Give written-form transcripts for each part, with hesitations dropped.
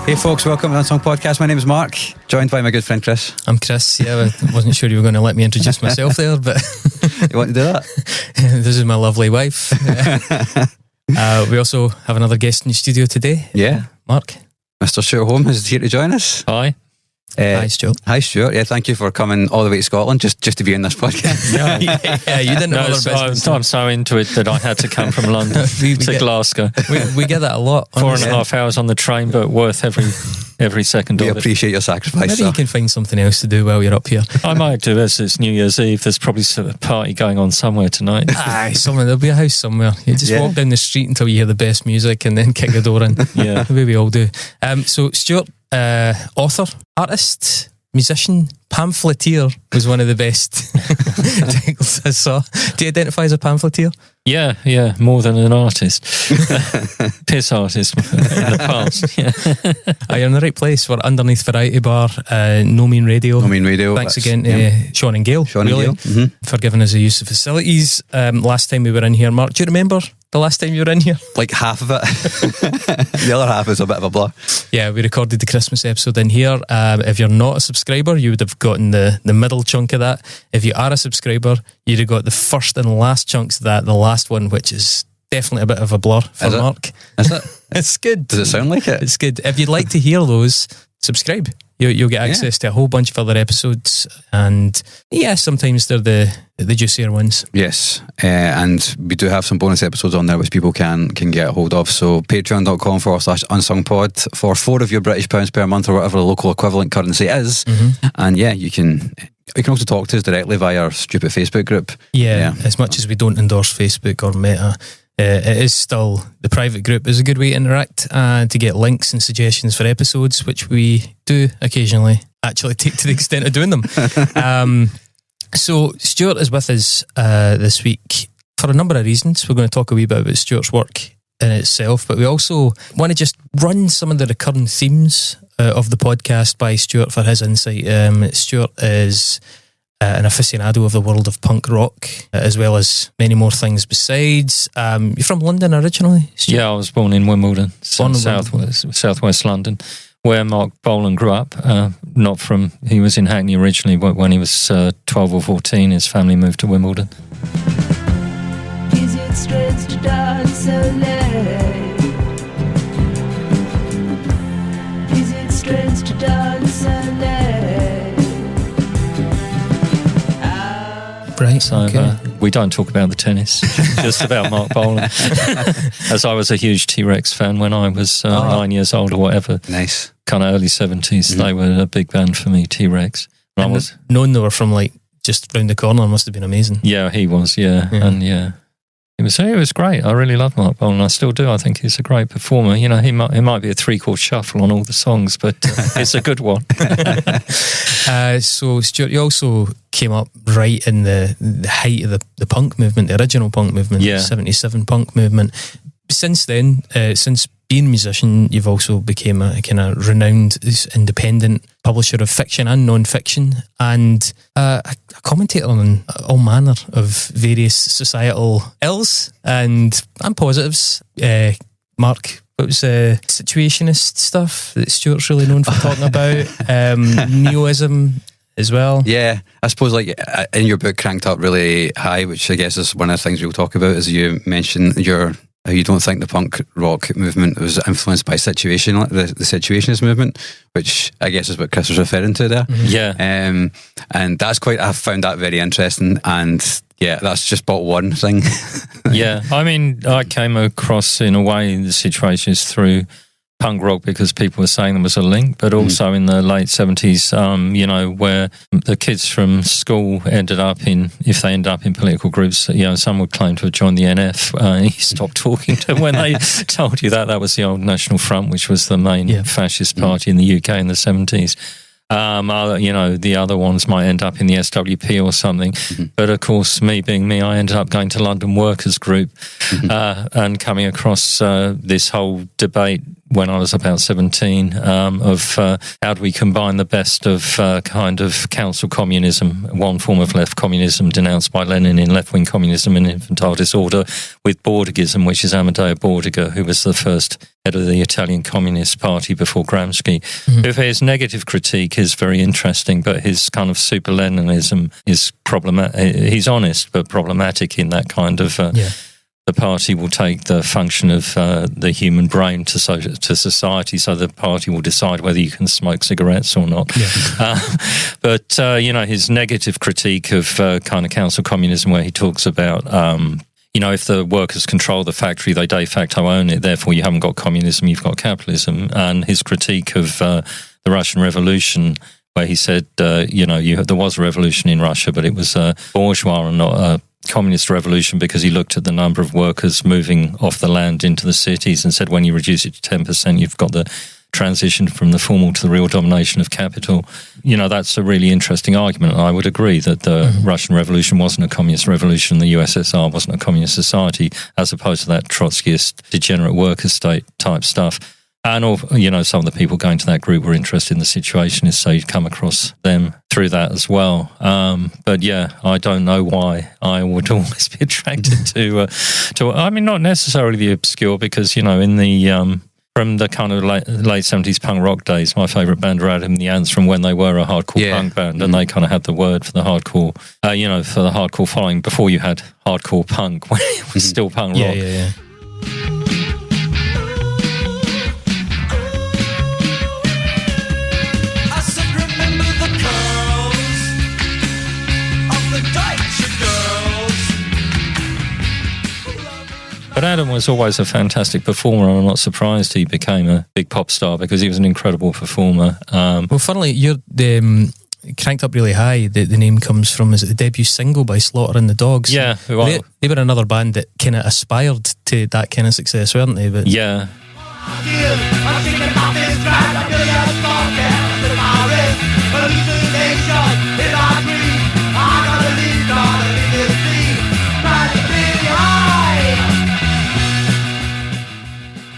Hey folks, welcome to the Unsung Podcast. My name is Mark, joined by my good friend Chris. I'm Chris, yeah, I wasn't sure you were going to let me introduce myself there, but... You want to do that? This is my lovely wife. We also have another guest in the studio today. Yeah. Mark. Mr. Stewart Home is here to join us. Hi. Hi, Stuart. Hi, Stuart. Yeah, thank you for coming all the way to Scotland just to be in this podcast. Yeah, you didn't know other business. I'm so into it that I had to come from London to Glasgow. We get that a lot. 4.5 hours on the train, but worth every second We of it. appreciate your sacrifice. Maybe you can find something else to do while you're up here. I might do this. It's New Year's Eve. There's probably a party going on somewhere tonight. Aye, there'll be a house somewhere. You just walk down the street until you hear the best music and then kick the door in. Yeah. The way we all do. So Stuart, author, artist, musician, pamphleteer was one of the best titles I saw. Do you identify as a pamphleteer? Yeah, more than an artist. Piss artist in the past. Yeah. You're in the right place. We're underneath Variety Bar, No Mean Radio. No Mean Radio. Thanks again to Sean and Gail. Sean and Gail. Mm-hmm. For giving us the use of facilities. Last time we were in here, Mark, do you remember the last time you were in here? Like half of it. The other half is a bit of a blur. Yeah, we recorded the Christmas episode in here. If you're not a subscriber, you would have gotten the middle chunk of that. If you are a subscriber, you'd have got the first and last chunks of that, the last one, which is definitely a bit of a blur for Mark. Is it? It's good. Does it sound like it? It's good. If you'd like to hear those, subscribe. You'll get access to a whole bunch of other episodes, and sometimes they're the juicier ones. Yes, and we do have some bonus episodes on there which people can get a hold of. So patreon.com/unsungpod for 4 of your British pounds per month or whatever the local equivalent currency is. Mm-hmm. And you can also talk to us directly via our stupid Facebook group. Yeah, as much as we don't endorse Facebook or Meta, it is still, the private group is a good way to interact and to get links and suggestions for episodes, which we do occasionally actually take to the extent of doing them. So Stuart is with us this week for a number of reasons. We're going to talk a wee bit about Stuart's work in itself, but we also want to just run some of the recurring themes of the podcast by Stuart for his insight. Stuart is an aficionado of the world of punk rock, as well as many more things besides. You're from London originally, Stuart? Yeah, I was born in Wimbledon, southwest London, where Mark Bolan grew up. He was in Hackney originally, but when he was 12 or 14, his family moved to Wimbledon. Is it strange to dance so late? Is it strange to dance so late? Right, so we don't talk about the tennis, just about Mark Bolan. As I was a huge T-Rex fan when I was 9 years old or whatever. Nice. Kind of early 70s. Mm-hmm. They were a big band for me, T-Rex. And knowing they were from just round the corner must have been amazing. Yeah, he was, and It was great. I really love Mark Bolan. I still do. I think he's a great performer. You know, he might be a 3-chord shuffle on all the songs, but it's a good one. So, Stuart, you also came up right in the height of the punk movement, the original punk movement, the 77 punk movement. Since then, since being a musician, you've also become a kind of renowned independent publisher of fiction and non-fiction, and a commentator on all manner of various societal ills and positives. Mark, what was situationist stuff that Stuart's really known for talking about? Neoism as well. Yeah, I suppose in your book Cranked Up Really High, which I guess is one of the things we'll talk about, is you mentioned you don't think the punk rock movement was influenced by the Situationist movement, which I guess is what Chris was referring to there. Mm-hmm. Yeah. And that's I found that very interesting, and that's just but one thing. Yeah, I mean, I came across in a way the Situationists through punk rock because people were saying there was a link, but also in the late 70s, where the kids from school ended up in political groups, some would claim to have joined the NF. You stopped talking to them when they told you that was the old National Front, which was the main fascist party in the UK in the 70s. The other ones might end up in the SWP or something. Mm-hmm. But of course, me being me, I ended up going to London Workers Group and coming across this whole debate when I was about 17 of how do we combine the best of kind of council communism, one form of left communism denounced by Lenin in Left-Wing Communism and Infantile Disorder, with Bordigism, which is Amadeo Bordiga, who was the first head of the Italian Communist Party before Gramsci. His negative critique is very interesting, but his kind of super Leninism is problematic. He's honest, but problematic in that kind of... The party will take the function of the human brain to society, so the party will decide whether you can smoke cigarettes or not. But his negative critique of kind of council communism, where he talks about, if the workers control the factory, they de facto own it, therefore you haven't got communism, you've got capitalism. And his critique of the Russian Revolution, where he said, there was a revolution in Russia, but it was bourgeois and not a communist revolution, because he looked at the number of workers moving off the land into the cities and said when you reduce it to 10%, you've got the transition from the formal to the real domination of capital. That's a really interesting argument. I would agree that the Russian Revolution wasn't a communist revolution, the USSR wasn't a communist society, as opposed to that Trotskyist degenerate worker state type stuff. And, some of the people going to that group were interested in the Situationists, so you'd come across them through that as well. But I don't know why I would always be attracted to not necessarily the obscure, because, in the, from the kind of late 70s punk rock days, my favourite band were Adam and the Ants, from when they were a hardcore punk band, and they kind of had the word for the hardcore, for the hardcore following before you had hardcore punk, when it was still punk rock. Yeah. But Adam was always a fantastic performer, and I'm not surprised he became a big pop star, because he was an incredible performer. Well, funnily, you're Cranked Up Really High, the name comes from, is it the debut single by Slaughter and the Dogs? Yeah. They were another band that kind of aspired to that kind of success, weren't they? But yeah.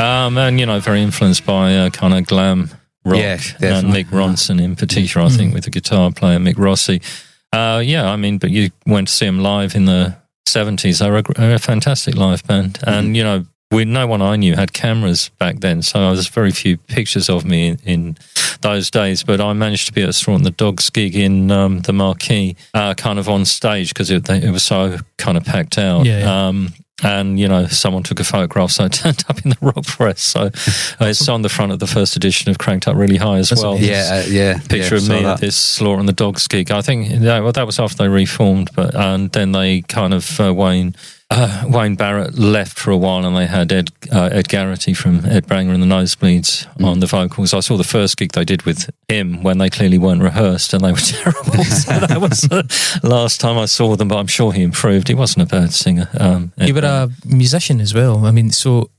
And, very influenced by kind of glam rock. Yeah, and Mick Ronson in particular, I think, with the guitar player, Mick Rossi. But you went to see them live in the 70s. They were a fantastic live band. And, no one I knew had cameras back then, so there was very few pictures of me in those days, but I managed to be at a Straw and the Dogs gig in the Marquee, kind of on stage, because it was so kind of packed out. And, someone took a photograph, so it turned up in the rock press. So it's on the front of the first edition of Cranked Up Really High as well. Picture of me at this Slaughter and the Dogs gig. I think that was after they reformed, and then they kind of, Wayne Barrett left for a while, and they had Ed Garrity from Ed Banger and the Nosebleeds on the vocals. I saw the first gig they did with him when they clearly weren't rehearsed, and they were terrible. So that was the last time I saw them, but I'm sure he improved. He wasn't a bad singer. You were a musician as well. I mean, so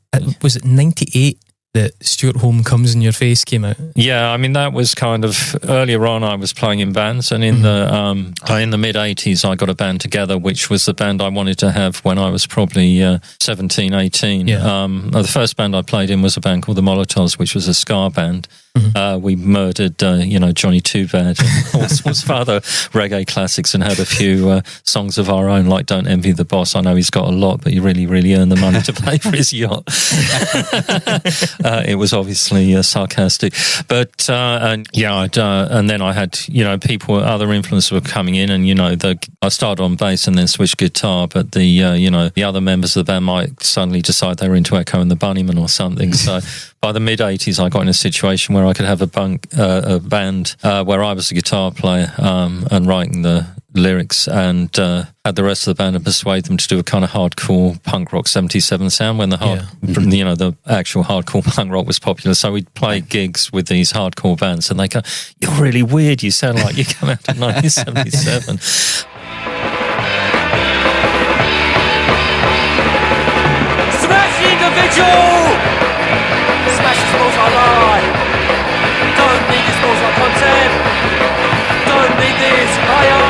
was it 98 that Stewart Home Comes in Your Face came out? Yeah, I mean, that was kind of earlier on. I was playing in bands, and in the mid 80s I got a band together, which was the band I wanted to have when I was probably 17, 18. The first band I played in was a band called the Molotovs, which was a ska band. We murdered Johnny Too Bad and all sorts of other reggae classics, and had a few songs of our own, like Don't Envy the Boss. I know he's got a lot, but he really, really earned the money to pay for his yacht. It was obviously sarcastic, but and then I had people, other influences were coming in, and I started on bass and then switched guitar, but the other members of the band might suddenly decide they were into Echo and the Bunnymen or something. So by the mid 80s I got in a situation where I could have a band where I was the guitar player and writing the lyrics, and had the rest of the band and persuade them to do a kind of hardcore punk rock 77 sound when the actual hardcore punk rock was popular. So we'd play gigs with these hardcore bands, and they go, "You're really weird, you sound like you come out of 1977." Smash the individual! Smash the sports online! Don't need the sports like content! Don't need this! Aye.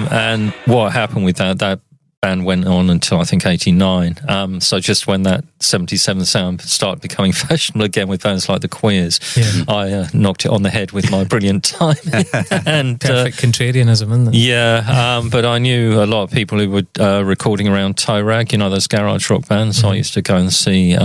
And what happened with that band went on until I think 89. So just when that 77 sound started becoming fashionable again with bands like the Queers, I knocked it on the head with my brilliant timing. And perfect contrarianism, isn't it? Yeah, but I knew a lot of people who were recording around Toe Rag, those garage rock bands. So I used to go and see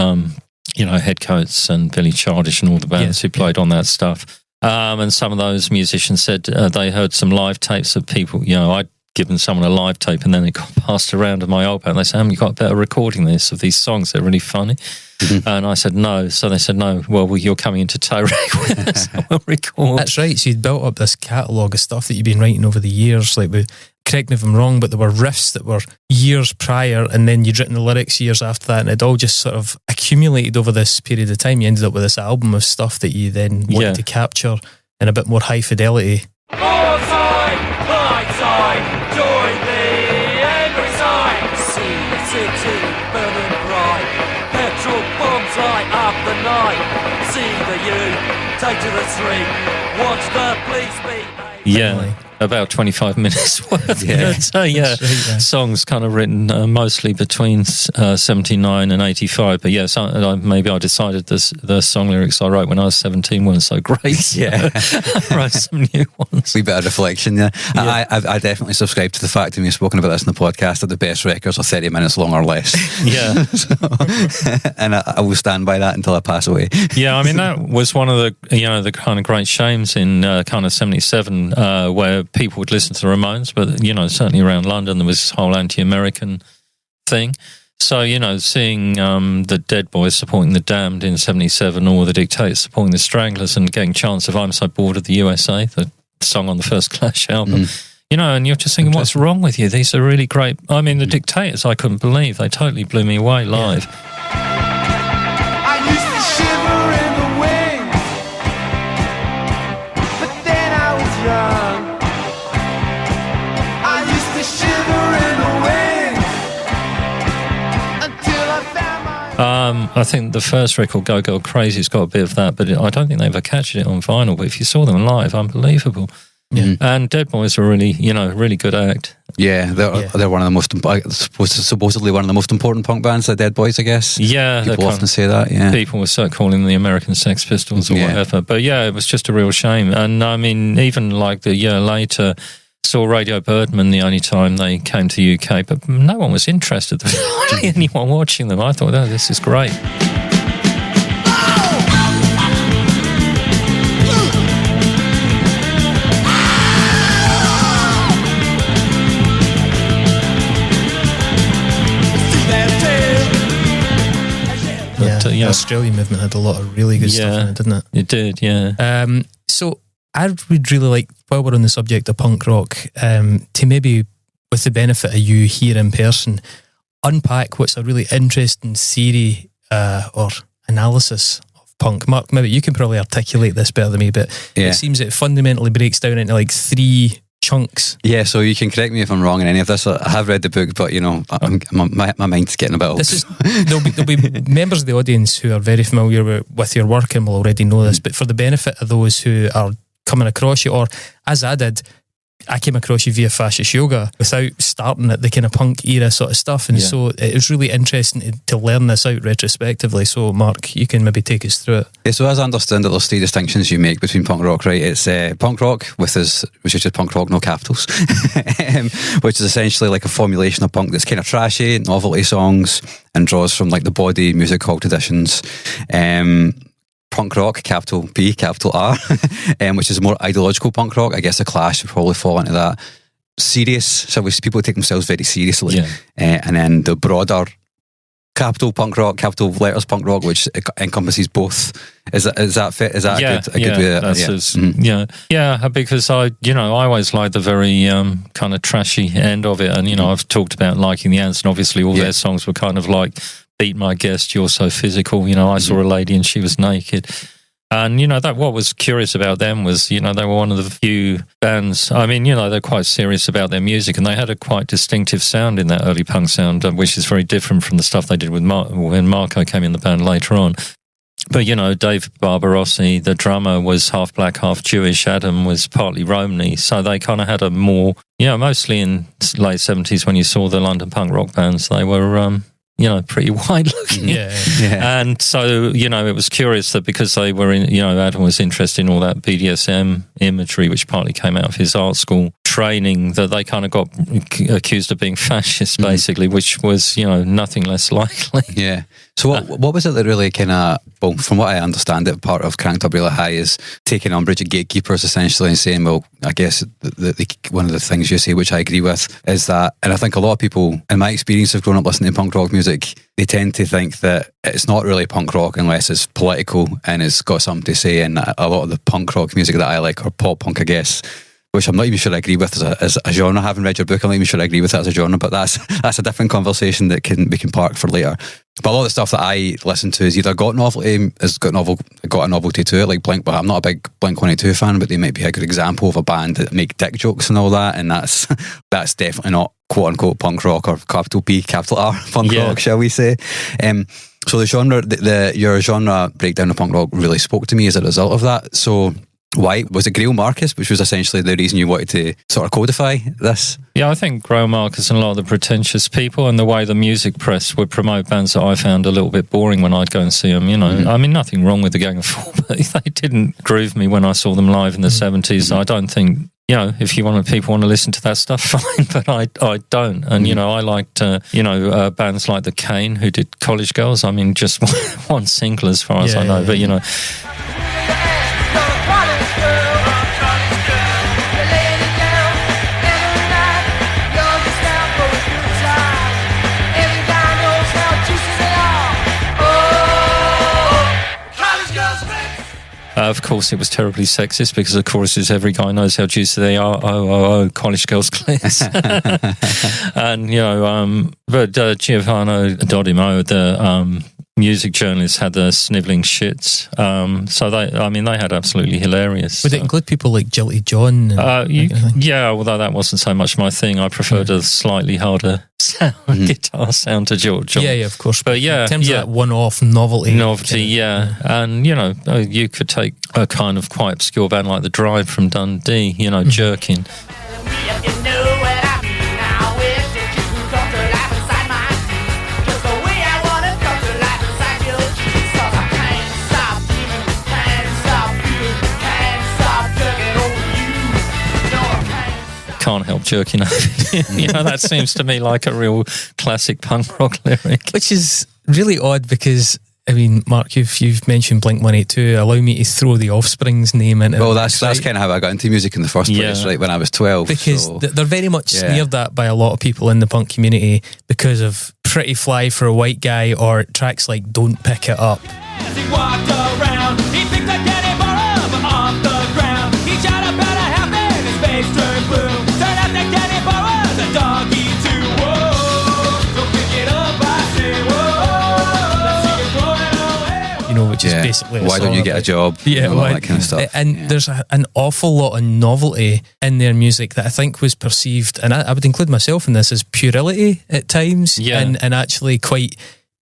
Headcoats and Billy Childish and all the bands who played on that stuff. And some of those musicians said they heard some live tapes of people, I'd given someone a live tape and then it got passed around to my old band. They said, you got a better recording this of these songs, they're really funny. Mm-hmm. And I said, no. So they said, no, well, you're coming into Tyrek with us, so we'll record. That's right. So you'd built up this catalogue of stuff that you'd been writing over the years, correct me if I'm wrong, but there were riffs that were years prior and then you'd written the lyrics years after that and it all just sort of accumulated over this period of time. You ended up with this album of stuff that you then wanted to capture in a bit more high fidelity. Join me and resign. See the city burning bright. Petrol bombs light up the night. See the youth take to the street. Watch the police beat. Yeah, about 25 minutes worth. Songs kind of written mostly between 79 and 85. But maybe I decided the song lyrics I wrote when I was 17 weren't so great. Yeah. I wrote some new ones. Wee bit of reflection, yeah. I definitely subscribe to the fact, and we've spoken about this in the podcast, that the best records are 30 minutes long or less. Yeah. And I will stand by that until I pass away. Yeah, I mean, that was one of the, the kind of great shames in kind of 77 where people would listen to the Ramones, but, certainly around London there was this whole anti-American thing. So, seeing the Dead Boys supporting the Damned in 77 or the Dictators supporting the Stranglers and getting chants of I'm So Bored of the USA, the song on the first Clash album, and you're just thinking, what's wrong with you? These are really great. I mean, the Dictators, I couldn't believe. They totally blew me away live. I used to shiver in the wind, but then I was young. I used to shiver in the wind until I found my... I think the first record, Go Girl Crazy's got a bit of that, but I don't think they ever captured it on vinyl. But if you saw them live, unbelievable. Yeah. And Dead Boys are really, really good act. Yeah, they're one of the most, supposedly one of the most important punk bands, the Dead Boys, I guess. Yeah. People often say that, People were so calling them the American Sex Pistols or whatever. But it was just a real shame. And I mean, even like the year later, saw Radio Birdman the only time they came to the UK, but no one was interested. There was hardly anyone watching them. I thought, this is great. The Australian movement had a lot of really good stuff in it, didn't it? It did, yeah. So I would really like, while we're on the subject of punk rock, to maybe, with the benefit of you here in person, unpack what's a really interesting theory or analysis of punk. Mark, maybe you can probably articulate this better than me, but it seems it fundamentally breaks down into like three chunks. Yeah, so you can correct me if I'm wrong in any of this. I have read the book, but my mind's getting a bit old. There'll be members of the audience who are very familiar with your work and will already know this, but for the benefit of those who are coming across you, or as I did, I came across you via Fascist Yoga without starting at the kind of punk era sort of stuff, and so it was really interesting to learn this out retrospectively. So Mark, you can maybe take us through it. Yeah, so as I understand it, there's three distinctions you make between punk rock, right? It's punk rock which is just punk rock, no capitals, which is essentially like a formulation of punk that's kind of trashy, novelty songs, and draws from like the body musical traditions. Punk rock, capital P, capital R, which is more ideological punk rock. I guess The Clash would probably fall into that. Serious, so people take themselves very seriously. And then the broader capital punk rock, capital letters punk rock, which encompasses both. Is that fit? Is that a good way? Because I always like the very kind of trashy end of it, and I've talked about liking the Ants, and obviously all their songs were kind of like Beat My Guest, You're So Physical. I saw a lady and she was naked. And, that what was curious about them was, they were one of the few bands, they're quite serious about their music, and they had a quite distinctive sound in that early punk sound, which is very different from the stuff they did with when Marco came in the band later on. But, Dave Barbarossi, the drummer, was half black, half Jewish. Adam was partly Romany. So they kind of had a more, mostly in late 70s when you saw the London punk rock bands, they were... pretty wide looking. And so, it was curious that because they were in, Adam was interested in all that BDSM imagery, which partly came out of his art school training, that they kind of got accused of being fascist, basically, which was, nothing less likely. Yeah. So what was it that really kind of, well, from what I understand it, part of Cranked Up Really High is taking umbrage at gatekeepers essentially and saying, well, I guess one of the things you say, which I agree with, is that, and I think a lot of people, in my experience of growing up listening to punk rock music, they tend to think that it's not really punk rock unless it's political and it's got something to say, and a lot of the punk rock music that I like, or pop punk, I guess, which I'm not even sure I agree with as a genre. Having read your book, I'm not even sure I agree with it as a genre, but that's a different conversation that we can park for later. But a lot of the stuff that I listen to is either got novelty, got a novelty to it, like Blink, but I'm not a big Blink-182 fan, but they might be a good example of a band that make dick jokes and all that, and that's definitely not quote-unquote punk rock, or capital P, capital R punk rock, shall we say. So the genre, your genre breakdown of punk rock really spoke to me as a result of that. So why? Was it Grail Marcus, which was essentially the reason you wanted to sort of codify this? Yeah, I think Grail Marcus and a lot of the pretentious people, and the way the music press would promote bands that I found a little bit boring when I'd go and see them, you know. I mean, nothing wrong with the Gang of Four, but they didn't groove me when I saw them live in the 70s. I don't think, you know, if people want to listen to that stuff, fine, but I don't. And, you know, I liked, bands like The Cane, who did College Girls. I mean, just one single as far as I know, but, you know. Of course, it was terribly sexist because, of course, as every guy knows how juicy they are. Oh, college girls' clips. And, you know, but Giovanni Dodimo, the music journalist, had the snivelling shits. So they had absolutely hilarious. Would it include people like Jilty John? Yeah, although that wasn't so much my thing. I preferred a slightly harder guitar sound to George. Yeah, of course. But yeah, in terms of that one-off novelty, and you know, you could take a kind of quite obscure band like The Drive from Dundee, you know, Jerkin. Can't help jerking over. You know, that seems to me like a real classic punk rock lyric. Which is really odd because, I mean, Mark, you've mentioned Blink-182. Allow me to throw the Offspring's name into it. Well, that's kind of how I got into music in the first place, right, when I was 12. Because they're very much sneered at by a lot of people in the punk community because of Pretty Fly for a White Guy or tracks like Don't Pick It Up. As he walked around, he picked a candy bar up off the ground. He shot up at a half and his face turned blue. Turned out the candy bar was a doggy too. Whoa, don't pick it up, I say, whoa. Let's see it going away. You know, which is basically why don't you get a job? Yeah, all that kind of stuff. And there's an awful lot of novelty in their music that I think was perceived, and I would include myself in this, as puerility at times, and actually quite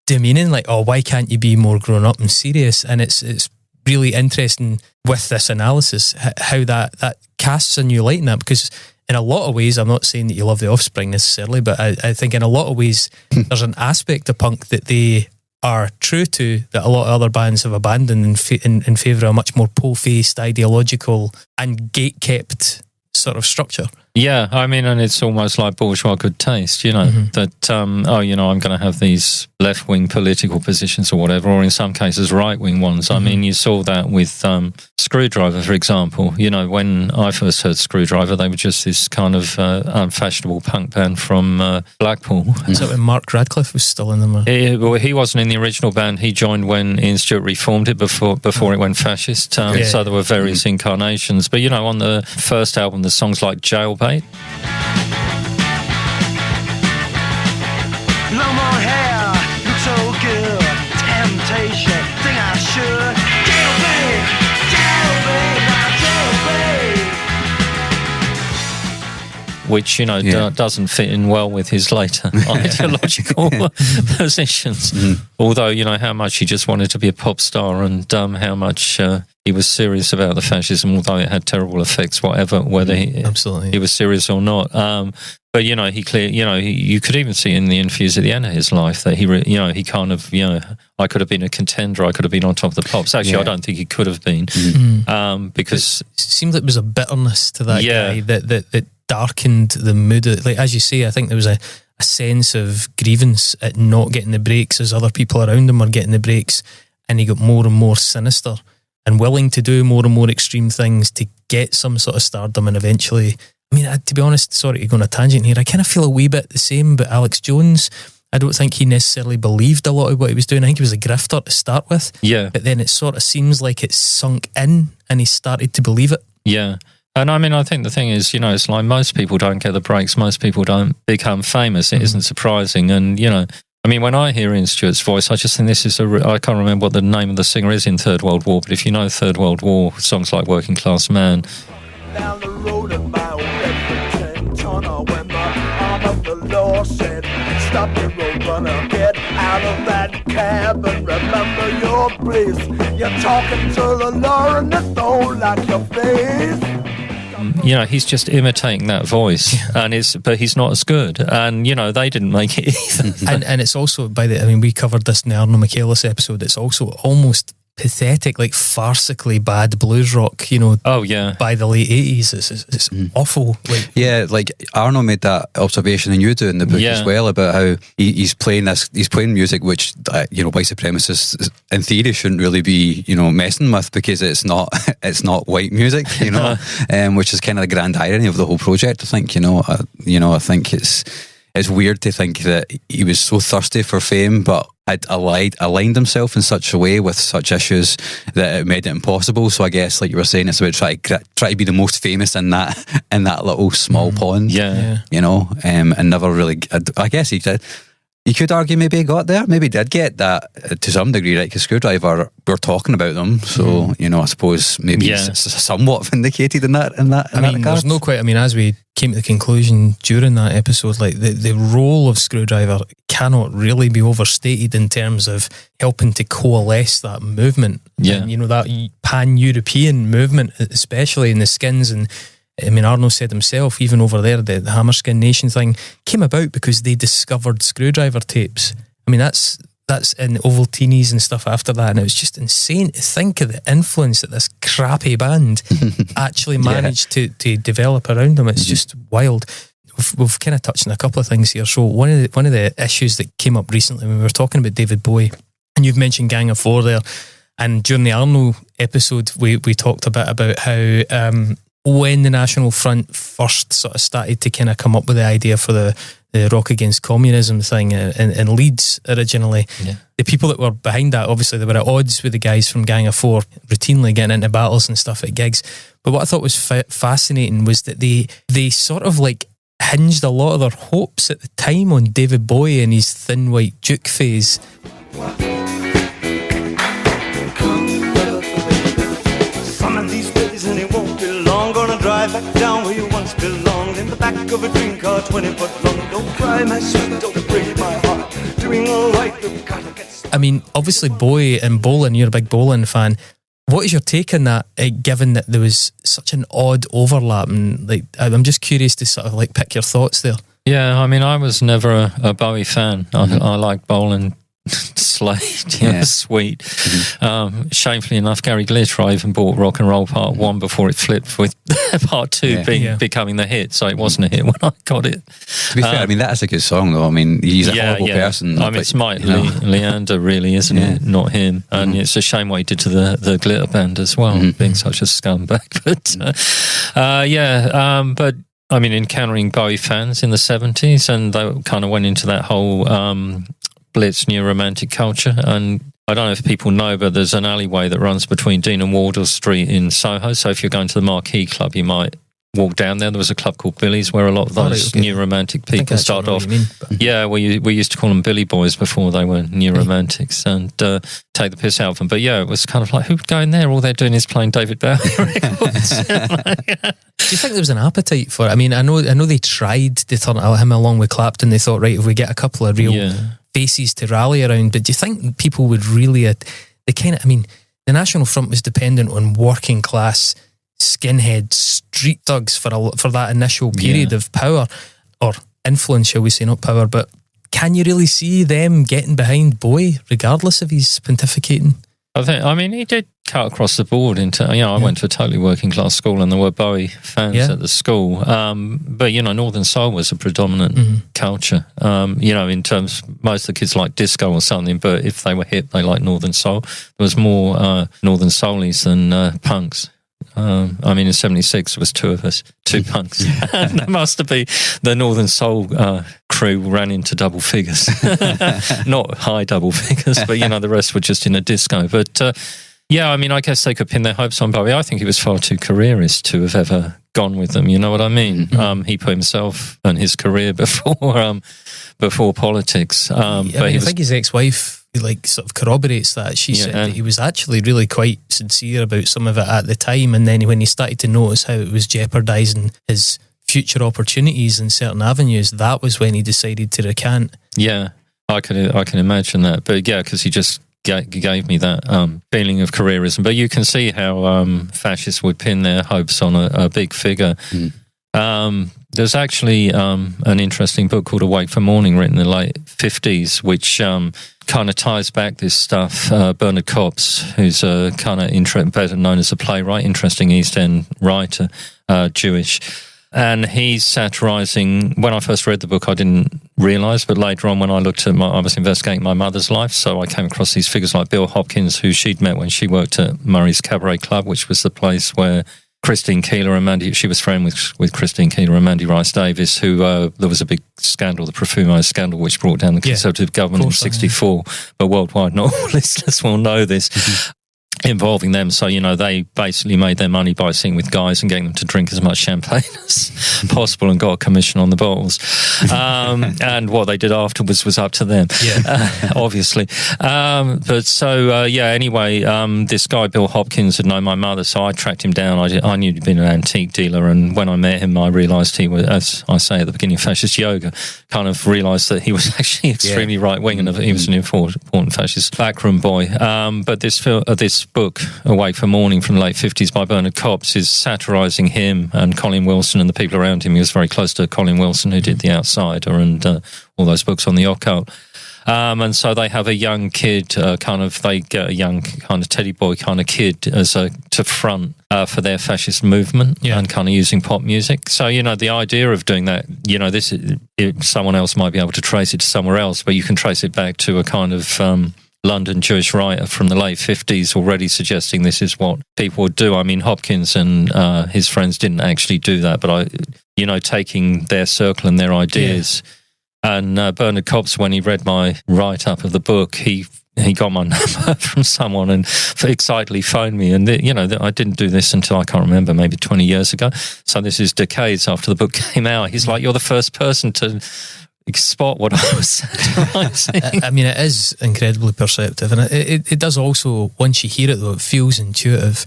demeaning, like, oh, why can't you be more grown up and serious? And it's really interesting with this analysis how that casts a new light in that, because in a lot of ways, I'm not saying that you love The Offspring necessarily, but I think in a lot of ways there's an aspect of punk that they are true to that a lot of other bands have abandoned in favour of a much more pole-faced, ideological and gate-kept sort of structure. Yeah, I mean, and it's almost like bourgeois good taste, you know, that, I'm going to have these left-wing political positions or whatever, or in some cases right-wing ones. I mean, you saw that with Skrewdriver, for example. You know, when I first heard Skrewdriver, they were just this kind of unfashionable punk band from Blackpool. Is that when Mark Radcliffe was still in them? Well, he wasn't in the original band. He joined when Ian Stuart reformed it before it went fascist. So there were various incarnations. But, you know, on the first album, the songs like Jailbait. No more hair, look so good. Temptation, think I should. Jailbait, jailbait, which, you know, doesn't fit in well with his later ideological positions. Although, you know, how much he just wanted to be a pop star and how much he was serious about the fascism, although it had terrible effects, whether he was serious or not. But, you know, you could even see in the interviews at the end of his life that he kind of, you know, I could have been a contender, I could have been on top of the pops. Actually, I don't think he could have been. Because it seemed like there was a bitterness to that guy that darkened the mood. Like, as you say, I think there was a a sense of grievance at not getting the breaks as other people around him were getting the breaks, and he got more and more sinister and willing to do more and more extreme things to get some sort of stardom. And eventually, I mean, to be honest, sorry to go on a tangent here, I kind of feel a wee bit the same about Alex Jones. I don't think he necessarily believed a lot of what he was doing. I think he was a grifter to start with. Yeah. But then it sort of seems like it's sunk in and he started to believe it. Yeah. And I mean, I think the thing is, you know, it's like most people don't get the breaks. Most people don't become famous. It isn't surprising. And, you know, I mean, when I hear Ian Stuart's voice, I just think this is I can't remember what the name of the singer is in Third World War, but if you know Third World War, songs like Working Class Man. Down the road of my own tunnel when the arm of the law said, stop the road runner, get out of that cab and remember your place. You're talking to the law and they don't like your face. You know, he's just imitating that voice, but he's not as good. And, you know, they didn't make it either. and it's also, we covered this in the Arno Michaelis episode, it's also almost pathetic, like farcically bad blues rock, you know. Oh, yeah. By the late 80s. It's awful. Like, yeah, like Arno made that observation, and you do in the book as well, about how he's playing music which, you know, white supremacists in theory shouldn't really be, you know, messing with, because it's not white music, you know, which is kind of the grand irony of the whole project. I think, I think it's weird to think that he was so thirsty for fame, but had aligned himself in such a way with such issues that it made it impossible. So I guess, like you were saying, it's about try to be the most famous in that little small pond. Yeah. You know, and never really. I guess he did. You could argue maybe he got there. Maybe he did get that to some degree, right? Because Skrewdriver, we're talking about them, so you know, I suppose maybe it's somewhat vindicated in that. There's no quite. I mean, as we came to the conclusion during that episode, like the role of Skrewdriver cannot really be overstated in terms of helping to coalesce that movement. Yeah, and, you know, that pan-European movement, especially in the Skins. And I mean, Arno said himself, even over there, the Hammerskin Nation thing came about because they discovered Skrewdriver tapes. I mean, that's in Ovaltinis and stuff after that, and it was just insane to think of the influence that this crappy band actually managed to develop around them. It's just wild. We've kind of touched on a couple of things here. So one of the issues that came up recently when we were talking about David Bowie, and you've mentioned Gang of Four there, and during the Arno episode, we talked a bit about how when the National Front first sort of started to kind of come up with the idea for the Rock Against Communism thing in Leeds originally, the people that were behind that, obviously they were at odds with the guys from Gang of Four, routinely getting into battles and stuff at gigs. But what I thought was fascinating was that they sort of like hinged a lot of their hopes at the time on David Bowie and his thin white Duke phase. Drive back down where you once belonged, in the back of a dream car 20 foot long. Don't cry, my sweet, don't break my heart. Doing all right, you've got to get started. I mean, obviously Bowie and Bolan, you're a big Bolan fan. What is your take on that, given that there was such an odd overlap? And like, I'm just curious to sort of like pick your thoughts there. Yeah, I mean, I was never a Bowie fan. I like Bolan. Slade, sweet. Shamefully enough, Gary Glitter, I even bought Rock and Roll Part 1 before it flipped with Part 2 becoming the hit, so it wasn't a hit when I got it. To be fair, I mean, that is a good song though. I mean, he's a horrible person. I mean, it's Mike Leander, really, isn't it? Not him. And it's a shame what he did to the Glitter Band as well, being such a scumbag. But I mean, encountering Bowie fans in the 70s, and they kind of went into that whole Blitz new romantic culture. And I don't know if people know, but there's an alleyway that runs between Dean and Wardle Street in Soho. So if you're going to the Marquee Club, you might walk down there. There was a club called Billy's where a lot of those new romantic people started off. We used to call them Billy Boys before they were new romantics, and take the piss out of them. But yeah, it was kind of like, who'd go in there? All they're doing is playing David Bowie records. Do you think there was an appetite for it? I mean, I know they tried to turn him along with Clapton. They thought, right, if we get a couple of real faces to rally around, but do you think people would really the National Front was dependent on working class skinhead street thugs for that initial period of power or influence, shall we say, not power, but can you really see them getting behind Bowie regardless of his pontificating? I mean, he did cut across the board into, I went to a totally working class school and there were Bowie fans at the school. But, Northern Soul was a predominant culture. In terms, most of the kids liked disco or something, but if they were hip, they liked Northern Soul. There was more Northern Soulies than punks. In 76, there was two of us, two punks. And that must have been the Northern Soul crew ran into double figures. Not high double figures, but, the rest were just in a disco. But, I guess they could pin their hopes on Bowie. I think he was far too careerist to have ever gone with them, you know what I mean? He put himself and his career before politics. I think his ex-wife sort of corroborates that. She said that he was actually really quite sincere about some of it at the time, and then when he started to notice how it was jeopardising his future opportunities in certain avenues, that was when he decided to recant. Yeah, I can imagine that. But because he just gave me that feeling of careerism. But you can see how fascists would pin their hopes on a big figure. There's actually an interesting book called Awake for Morning, written in the late 50s, which kind of ties back this stuff. Bernard Copps, who's better known as a playwright, interesting East End writer, Jewish. And he's satirising, when I first read the book, I didn't realise, but later on when I looked at I was investigating my mother's life, so I came across these figures like Bill Hopkins, who she'd met when she worked at Murray's Cabaret Club, which was the place where Christine Keeler and she was friends with Christine Keeler and Mandy Rice Davis, who there was a big scandal, the Profumo scandal, which brought down the Conservative government in 1964, but worldwide, not all listeners will know this. Involving them, so they basically made their money by sitting with guys and getting them to drink as much champagne as possible, and got a commission on the bottles. And what they did afterwards was up to them, obviously. Anyway, this guy Bill Hopkins had known my mother, so I tracked him down. I knew he'd been an antique dealer, and when I met him, I realised he was, as I say at the beginning of Fascist Yoga, kind of realised that he was actually extremely right wing, and he was an important fascist backroom boy. But this book, Awake for Morning, from the late 50s by Bernard Copps, is satirising him and Colin Wilson and the people around him. He was very close to Colin Wilson, who did The Outsider and all those books on the occult. And so they have a young kid, they get a young kind of teddy boy kind of kid to front for their fascist movement, and kind of using pop music. So, the idea of doing that, someone else might be able to trace it to somewhere else, but you can trace it back to a kind of London Jewish writer from the late 50s already suggesting this is what people would do. I mean, Hopkins and his friends didn't actually do that, but taking their circle and their ideas. And Bernard Copps, when he read my write-up of the book, he got my number from someone and excitedly phoned me. And, I didn't do this until, I can't remember, maybe 20 years ago. So this is decades after the book came out. He's like, you're the first person to spot what I was satirising. I mean, it is incredibly perceptive, and it does also, once you hear it though, it feels intuitive,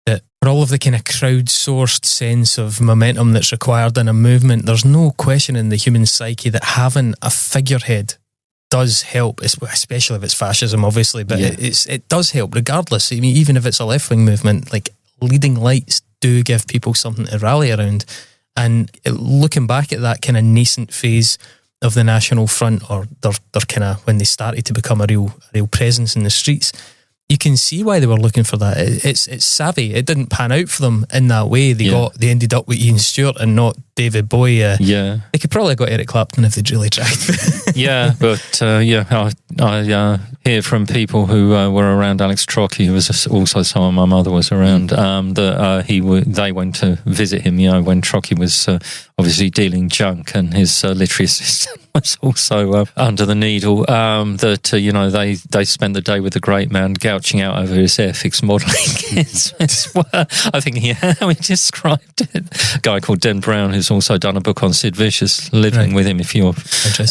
that for all of the kind of crowdsourced sense of momentum that's required in a movement, there's no question in the human psyche that having a figurehead does help, especially if it's fascism, obviously, but it does help regardless. I mean, even if it's a left-wing movement, like, leading lights do give people something to rally around. And looking back at that kind of nascent phase of the National Front, or their kind of, when they started to become a real presence in the streets, you can see why they were looking for that. It's savvy. It didn't pan out for them in that way. They ended up with Ian Stuart and not David Bowie. They could probably have got Eric Clapton if they'd really tried. I hear from people who were around Alex Trotsky, who was also someone my mother was around, that they went to visit him, when Trotsky was obviously dealing junk, and his literary assistant was also under the needle, they spent the day with the great man gouging out over his Airfix modelling kits. I think how he described it. A guy called Den Brown, who's also done a book on Sid Vicious, living with him. If you're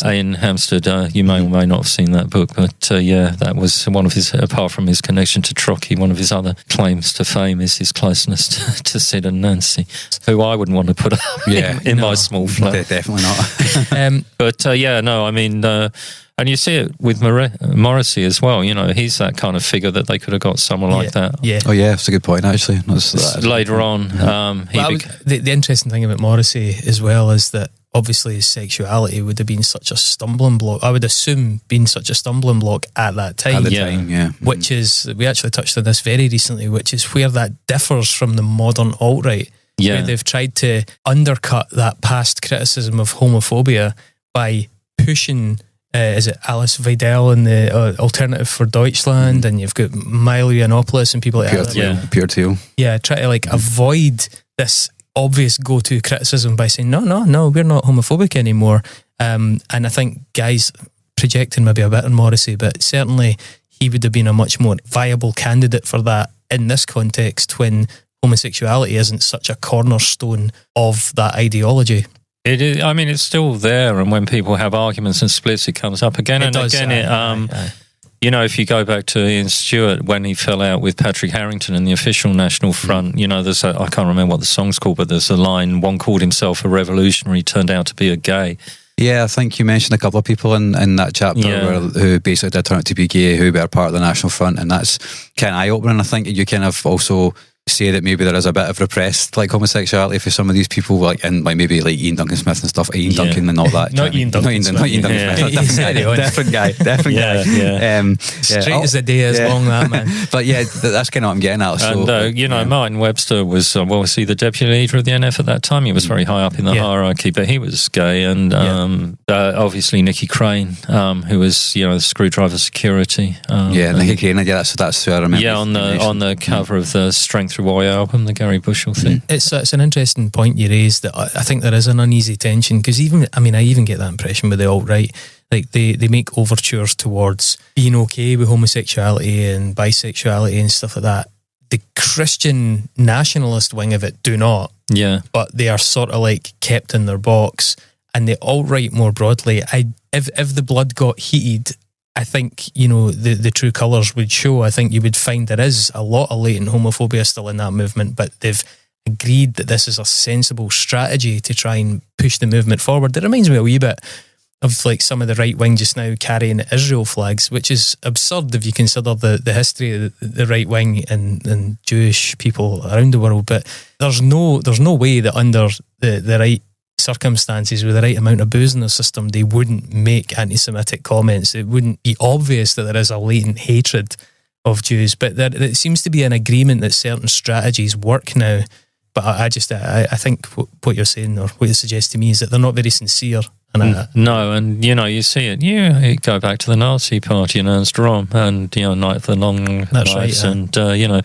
in Hampstead, you may or may not have seen that book, but that was one of his, apart from his connection to Trotsky, one of his other claims to fame is his closeness to Sid and Nancy, who I wouldn't want to put up in my small flat. Definitely not. And you see it with Morrissey as well. He's that kind of figure that they could have got someone like that. Yeah. Oh yeah, that's a good point actually. Later on, the interesting thing about Morrissey as well is that obviously sexuality would have been such a stumbling block. I would assume been such a stumbling block at that time. At the time, yeah. Which is, we actually touched on this very recently, which is where that differs from the modern alt-right. Yeah. Where they've tried to undercut that past criticism of homophobia by pushing, is it Alice Weidel and the Alternative for Deutschland, and you've got Milo Yiannopoulos and people like that. Pure Teal. Yeah, try to like avoid this obvious go-to criticism by saying, no, we're not homophobic anymore. And I think guys projecting maybe a bit on Morrissey, but certainly he would have been a much more viable candidate for that in this context when homosexuality isn't such a cornerstone of that ideology. It is, I mean, it's still there, and when people have arguments and splits, it comes up again and again. You know, if you go back to Ian Stuart when he fell out with Patrick Harrington in the official National Front, you know, there's I can't remember what the song's called, but there's a line, one called himself a revolutionary, turned out to be a gay. Yeah, I think you mentioned a couple of people in that chapter who basically did turn out to be gay, who were part of the National Front, and that's kind of eye-opening. I think you kind of also say that maybe there is a bit of repressed like homosexuality for some of these people, like in like maybe like Ian Duncan Smith and stuff, Ian Duncan and all that. Not Ian Duncan Smith. Different guy. Straight as the day is long, that man. But yeah, that's kind of what I'm getting at. So, and you know, Martin Webster was obviously the deputy leader of the NF at that time. He was very high up in the hierarchy, but he was gay. And obviously Nicky Crane, who was, you know, the Skrewdriver security. Nicky Crane. Yeah, that's who I remember. Yeah, on the cover of the Strength Through Why album, the Gary Bushell thing. It's an interesting point you raised, that I think there is an uneasy tension, because I even get that impression with the alt-right. Like they make overtures towards being okay with homosexuality and bisexuality and stuff like that. The Christian nationalist wing of it do not. Yeah. But they are sort of like kept in their box. And the alt-right more broadly, if the blood got heated, I think, you know, the true colours would show. I think you would find there is a lot of latent homophobia still in that movement, but they've agreed that this is a sensible strategy to try and push the movement forward. It reminds me a wee bit of like some of the right wing just now carrying Israel flags, which is absurd if you consider the history of the right wing and Jewish people around the world. But there's no way that under the right circumstances, with the right amount of booze in the system, they wouldn't make anti-Semitic comments. It wouldn't be obvious that there is a latent hatred of Jews, but there seems to be an agreement that certain strategies work now. But I think what you're saying, or what you suggest to me, is that they're not very sincere. No, and you know, you see it. You go back to the Nazi Party and Ernst Röhm, and you know, Night of the Long Knives, right, and you know,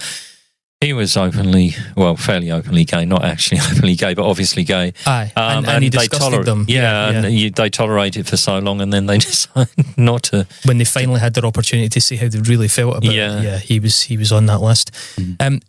he was fairly openly gay, not actually openly gay, but obviously gay. Aye, and he disgusted them. They tolerated for so long, and then they decided not to. When they finally had their opportunity to see how they really felt about it, he was on that list.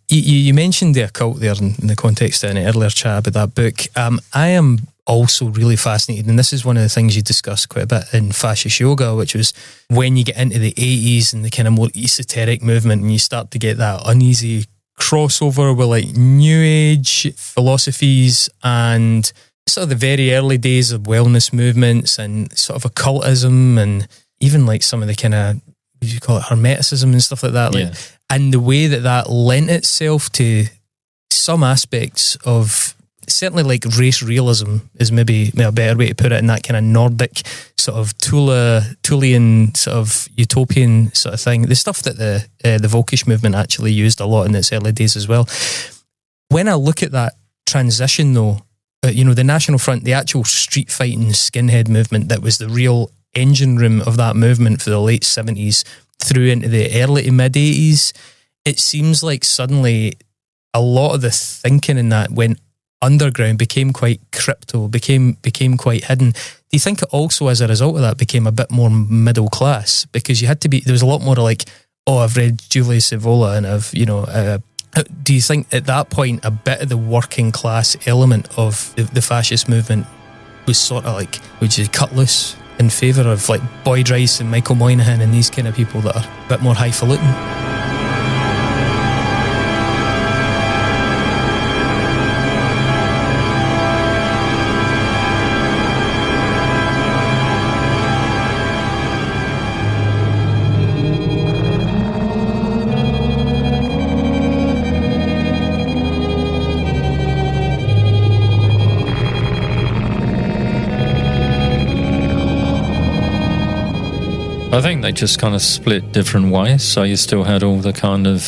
You mentioned the occult there in the context of an earlier chat about that book. I am also really fascinated, and this is one of the things you discussed quite a bit in Fascist Yoga, which was when you get into the 80s and the kind of more esoteric movement, and you start to get that uneasy crossover with like New Age philosophies and sort of the very early days of wellness movements and sort of occultism, and even like some of the kind of, what do you call it, hermeticism and stuff like that. Like, and the way that lent itself to some aspects of, certainly like race realism is maybe a better way to put it, in that kind of Nordic sort of Tulian sort of utopian sort of thing. The stuff that the Volkisch movement actually used a lot in its early days as well. When I look at that transition though, you know, the National Front, the actual street fighting skinhead movement that was the real engine room of that movement for the late 70s through into the early to mid 80s, it seems like suddenly a lot of the thinking in that went underground, became quite crypto, became quite hidden. Do you think it also, as a result of that, became a bit more middle class? Because you had to be, there was a lot more like, oh, I've read Julius Evola, and I've, you know, do you think at that point a bit of the working class element of the fascist movement was sort of like, would you cut loose in favour of like Boyd Rice and Michael Moynihan and these kind of people that are a bit more highfalutin? I think they just kind of split different ways. So you still had all the kind of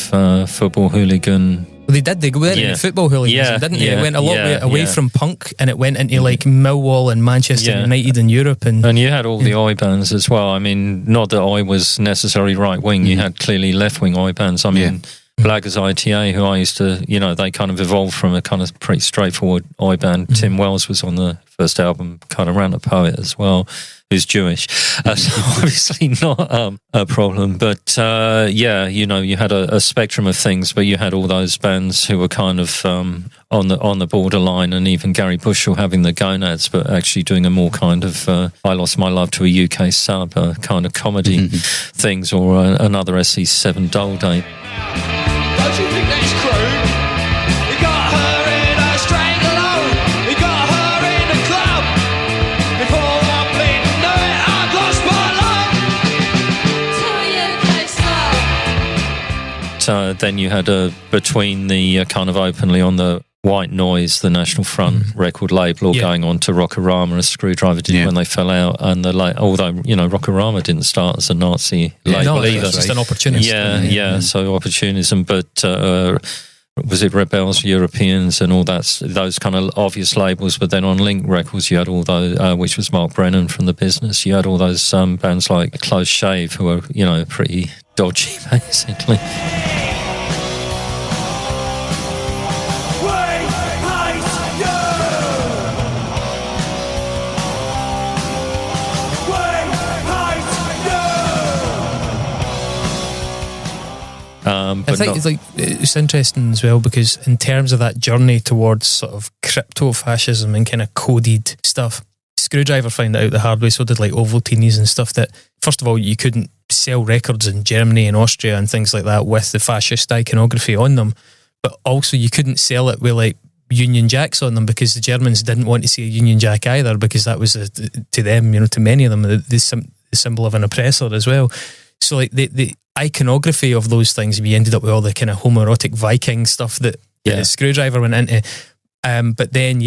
football hooligan. Well, they did. They went into football hooligans, didn't they? It went a lot away from punk, and it went into like Millwall and Manchester United in Europe. And you had all the oi bands as well. I mean, not that oi was necessarily right wing. You had clearly left wing oi bands. I mean, Blaggers ITA, who I used to, they kind of evolved from a kind of pretty straightforward oi band. Tim Wells was on the first album, kind of ran a poet as well, who's Jewish. So obviously not a problem. But you had a spectrum of things, but you had all those bands who were kind of on the borderline, and even Gary Bushell having the gonads, but actually doing a more kind of I Lost My Love to a UK Sub kind of comedy things, or another SE7 Dole Day. Don't you think that's crude? We got her in a stranglehold. We got her in a club. Before I bleeding knew it, I'd lost my love. So then you had between the kind of openly on the White Noise, the National Front record label, or going on to Rockorama, as Skrewdriver did when they fell out, and although Rockorama didn't start as a Nazi label either, it's just an opportunist. So opportunism, but was it Rebels, Europeans, and all that, those kind of obvious labels. But then on Link Records, you had all those, which was Mark Brennan from The Business. You had all those bands like Close Shave, who were pretty dodgy, basically. I think it's interesting as well, because in terms of that journey towards sort of crypto-fascism and kind of coded stuff, Skrewdriver found it out the hard way, so did like Ovaltinis and stuff, that first of all you couldn't sell records in Germany and Austria and things like that with the fascist iconography on them, but also you couldn't sell it with like Union Jacks on them, because the Germans didn't want to see a Union Jack either, because that was to them, to many of them, the symbol of an oppressor as well. So like the iconography of those things, we ended up with all the kind of homoerotic Viking stuff that Skrewdriver went into. But then,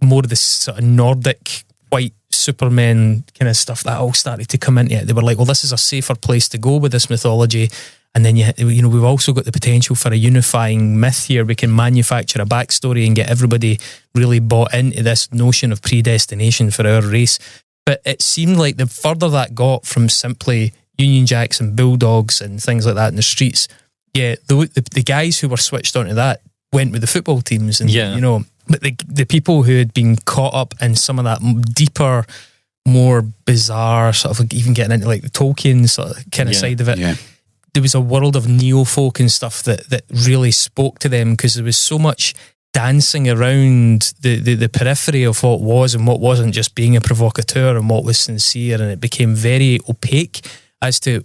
more of this sort of Nordic white Superman kind of stuff that all started to come into it. They were like, well, this is a safer place to go with this mythology. And then, we've also got the potential for a unifying myth here. We can manufacture a backstory and get everybody really bought into this notion of predestination for our race. But it seemed like the further that got from simply Union Jacks and Bulldogs and things like that in the streets, the guys who were switched onto that went with the football teams, and but the people who had been caught up in some of that deeper, more bizarre sort of like even getting into like the Tolkien sort of kind of side of it, there was a world of neo-folk and stuff that really spoke to them, because there was so much dancing around the periphery of what was and what wasn't, just being a provocateur and what was sincere, and it became very opaque as to,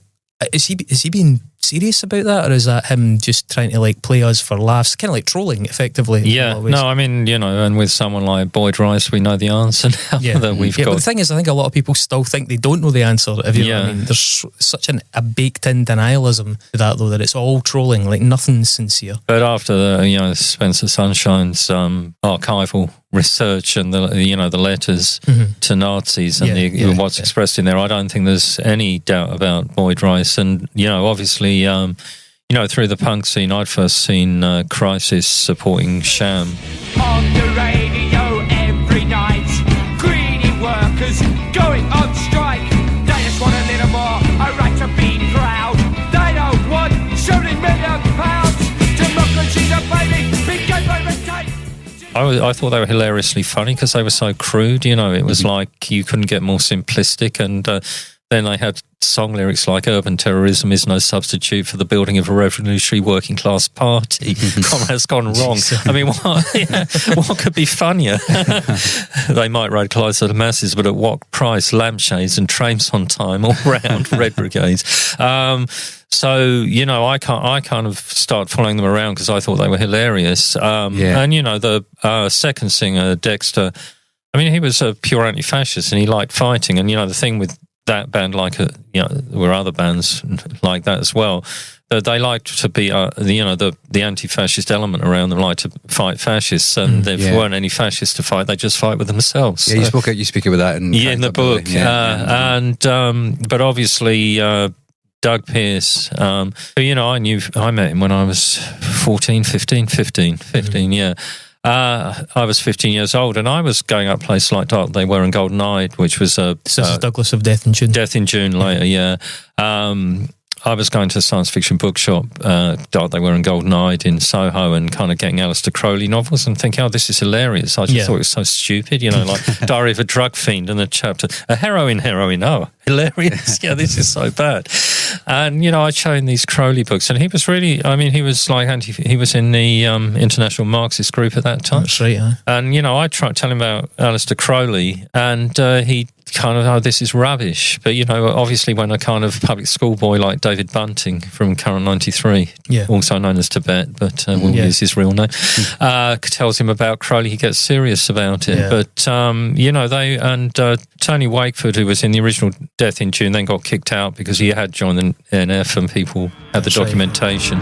is he being serious about that, or is that him just trying to like play us for laughs, kind of like trolling effectively? And with someone like Boyd Rice, we know the answer now that we've got. But the thing is, I think a lot of people still think they don't know the answer. If you know what I mean, there's such a baked-in denialism to that, though, that it's all trolling, like nothing's sincere. But after the Spencer Sunshine's archival research and the letters to Nazis and what's expressed in there, I don't think there's any doubt about Boyd Rice. And obviously through the punk scene, I'd first seen Crisis supporting Sham On the radio every night, greedy workers going on strike. They just want a little more, a right to be proud. They don't want shooting £1 million. Democracy's a baby, begun by red tape. I thought they were hilariously funny because they were so crude. It was like you couldn't get more simplistic, and then they had song lyrics like "Urban terrorism is no substitute for the building of a revolutionary working class party." Comrade's gone wrong. I mean, what could be funnier? They might radicalise the masses, but at what price? Lampshades and trains on time all round, Red Brigades. So I kind of started following them around because I thought they were hilarious. And the second singer, Dexter, I mean, he was a pure anti-fascist and he liked fighting. And the thing with that band, there were other bands like that as well. They liked to be, the anti-fascist element around them, like to fight fascists, and there weren't any fascists to fight; they just fight with themselves. Yeah, you speak about that in the book, but obviously Doug Pearce, who I met him when I was 15. Yeah. I was 15 years old, and I was going up places like Dark They Were in Golden Eyed, which was this is Douglas of Death in June. Death in June later, yeah. I was going to a science fiction bookshop, Dark They Were in Golden Eyed in Soho, and kind of getting Aleister Crowley novels and thinking, oh, this is hilarious. I just thought it was so stupid, like Diary of a Drug Fiend and a chapter, a heroin, oh, hilarious. Yeah, this is so bad. And, I showed him these Crowley books, and he was really, he was he was in the International Marxist group at that time. That's right, yeah. And, I tried to tell him about Aleister Crowley, and he kind of, oh, this is rubbish. But, obviously when a kind of public school boy like David Bunting from Current 93, also known as Tibet, but we'll use his real name, tells him about Crowley, he gets serious about it. Yeah. But, Tony Wakeford, who was in the original Death in June, then got kicked out because he had joined the NF and people had the documentation.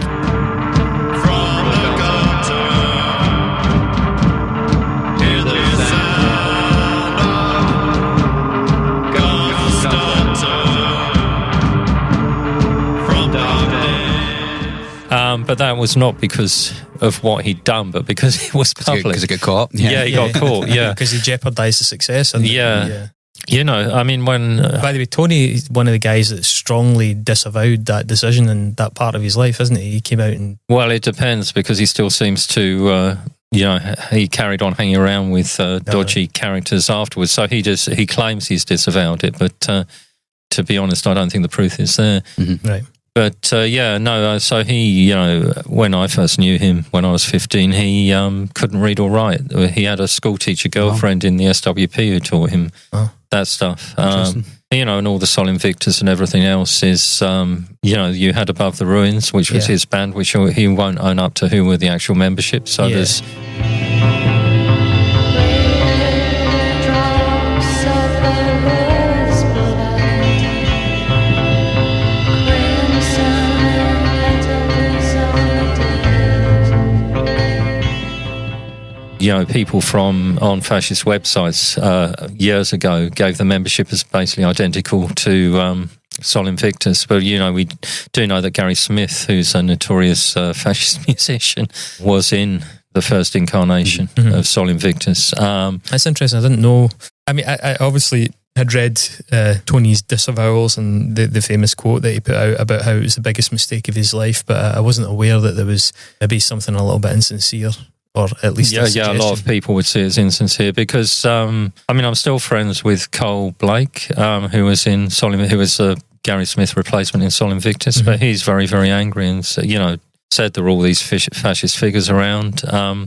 But that was not because of what he'd done, but because it was public. Because he got caught. Yeah, he got caught, yeah. Because he jeopardised the success. When... By the way, Tony is one of the guys that strongly disavowed that decision in that part of his life, isn't he? He came out and... Well, it depends, because he still seems to... he carried on hanging around with dodgy characters afterwards. So he claims he's disavowed it, but to be honest, I don't think the proof is there. Mm-hmm. Right. But so he, when I first knew him when I was 15, he couldn't read or write. He had a school teacher girlfriend in the SWP who taught him that stuff. And all the Sol Invictus and everything else is, you had Above the Ruins, which was his band, which he won't own up to who were the actual membership. So there's... people on fascist websites years ago gave the membership as basically identical to Sol Invictus. But, we do know that Gary Smith, who's a notorious fascist musician, was in the first incarnation of Sol Invictus. That's interesting. I didn't know. I obviously had read Tony's disavowals and the famous quote that he put out about how it was the biggest mistake of his life, but I wasn't aware that there was maybe something a little bit insincere. Or at least a lot of people would see it as insincere because I'm still friends with Cole Blake, who was in who was a Gary Smith replacement in Sol Invictus, but he's very, very angry and said there were all these fascist figures around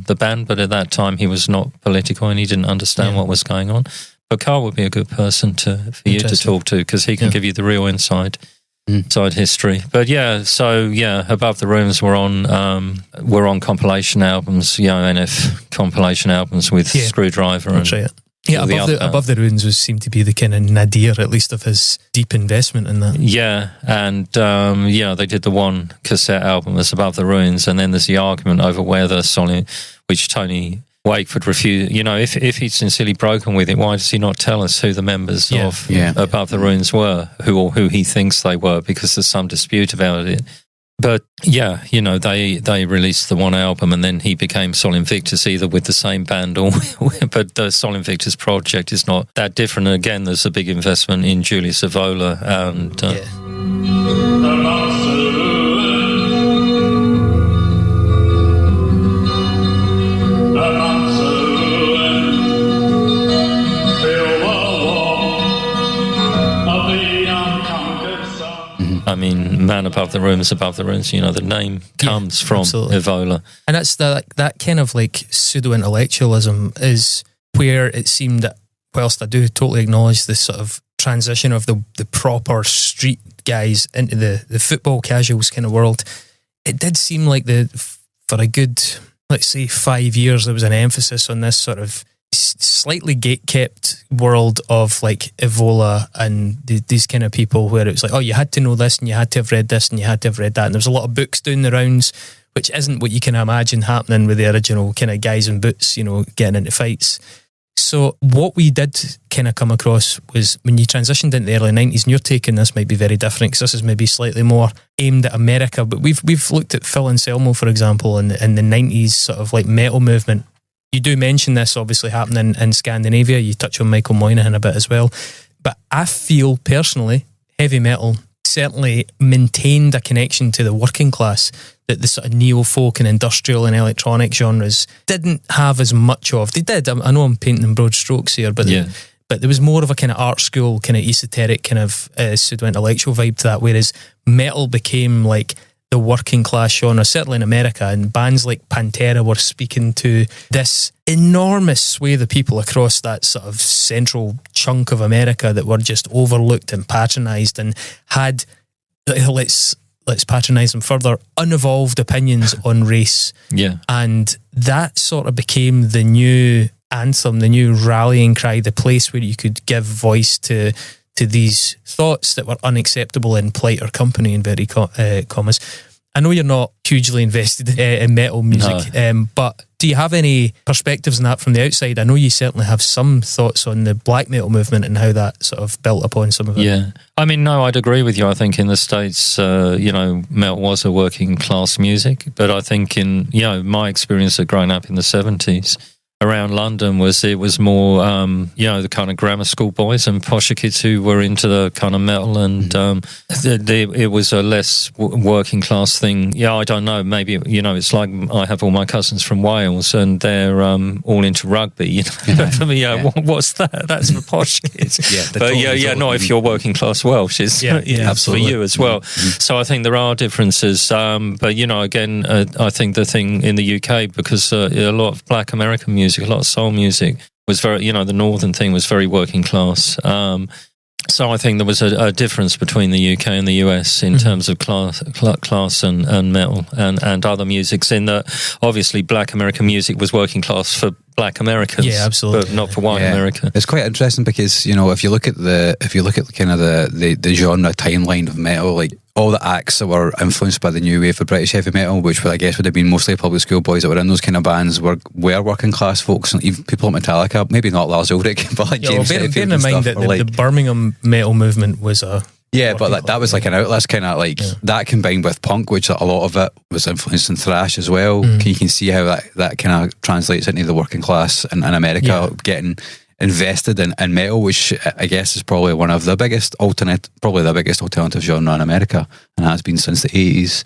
the band, but at that time he was not political and he didn't understand what was going on. But Carl would be a good person for you to talk to because he can give you the real inside history. But Above the Ruins were on compilation albums, NF compilation albums with Skrewdriver and Above the Ruins seemed to be the kind of nadir, at least, of his deep investment in that. Yeah, and they did the one cassette album that's Above the Ruins, and then there's the argument over whether which Tony Wakeford refused. If he'd sincerely broken with it, why does he not tell us who the members of Above the Ruins were, who he thinks they were? Because there's some dispute about it. But they released the one album, and then he became Sol Invictus, either with the same band or. But the Sol Invictus project is not that different. And again, there's a big investment in Julius Evola and. Man Above the Ruins, the name comes from Evola. And that's that kind of like pseudo-intellectualism is where it seemed that, whilst I do totally acknowledge this sort of transition of the proper street guys into the football casuals kind of world, it did seem like for a good, let's say, 5 years, there was an emphasis on this sort of slightly gate-kept world of like Evola and these kind of people, where it was like, oh, you had to know this and you had to have read this and you had to have read that, and there was a lot of books doing the rounds, which isn't what you can imagine happening with the original kind of guys in boots, you know, getting into fights. So what we did kind of come across was when you transitioned into the early 90s, and your take on this might be very different because this is maybe slightly more aimed at America, but we've looked at Phil Anselmo, for example, in the 90s sort of like metal movement. You do mention this obviously happening in Scandinavia. You touch on Michael Moynihan a bit as well. But I feel personally, heavy metal certainly maintained a connection to the working class that the sort of neo-folk and industrial and electronic genres didn't have as much of. They did. I know I'm painting in broad strokes here, but but there was more of a kind of art school, kind of esoteric, kind of pseudo-intellectual vibe to that, whereas metal became like the working class genre, certainly in America, and bands like Pantera were speaking to this enormous swathe of people across that sort of central chunk of America that were just overlooked and patronised and had, let's patronise them further, unevolved opinions on race. Yeah. And that sort of became the new anthem, the new rallying cry, the place where you could give voice to these thoughts that were unacceptable in polite or company, in very commas. I know you're not hugely invested in metal music, but do you have any perspectives on that from the outside? I know you certainly have some thoughts on the black metal movement and how that sort of built upon some of it. Yeah. I mean, no, I'd agree with you. I think in the States, metal was a working class music, but I think in, my experience of growing up in the 70s, around London it was more, the kind of grammar school boys and posher kids who were into the kind of metal, and it was a less working class thing. Yeah, I don't know. Maybe, it's like I have all my cousins from Wales and they're all into rugby. For me, what's that? That's for posh kids. But not if you're working class Welsh. It's absolutely for you as well. So I think there are differences. But, again, I think the thing in the UK, because a lot of black American music, a lot of soul music was very, the northern thing was very working class. So I think there was a difference between the UK and the US in terms of class and metal and other musics, in that obviously black American music was working class for black Americans, absolutely, but not for white America. It's quite interesting because, if you look at kind of the genre timeline of metal, like all the acts that were influenced by the new wave of British heavy metal, which I guess would have been mostly public school boys that were in those kind of bands, were working class folks, and even people like Metallica, maybe not Lars Ulrich, but like James Hetfield. Bearing in mind that the Birmingham metal movement was a... Yeah, but that was like an outlet, kind of like that combined with punk, which a lot of it was influenced in thrash as well. You can see how that kind of translates into the working class in America getting invested in metal, which I guess is probably one of the biggest alternative genre in America, and has been since the 80s.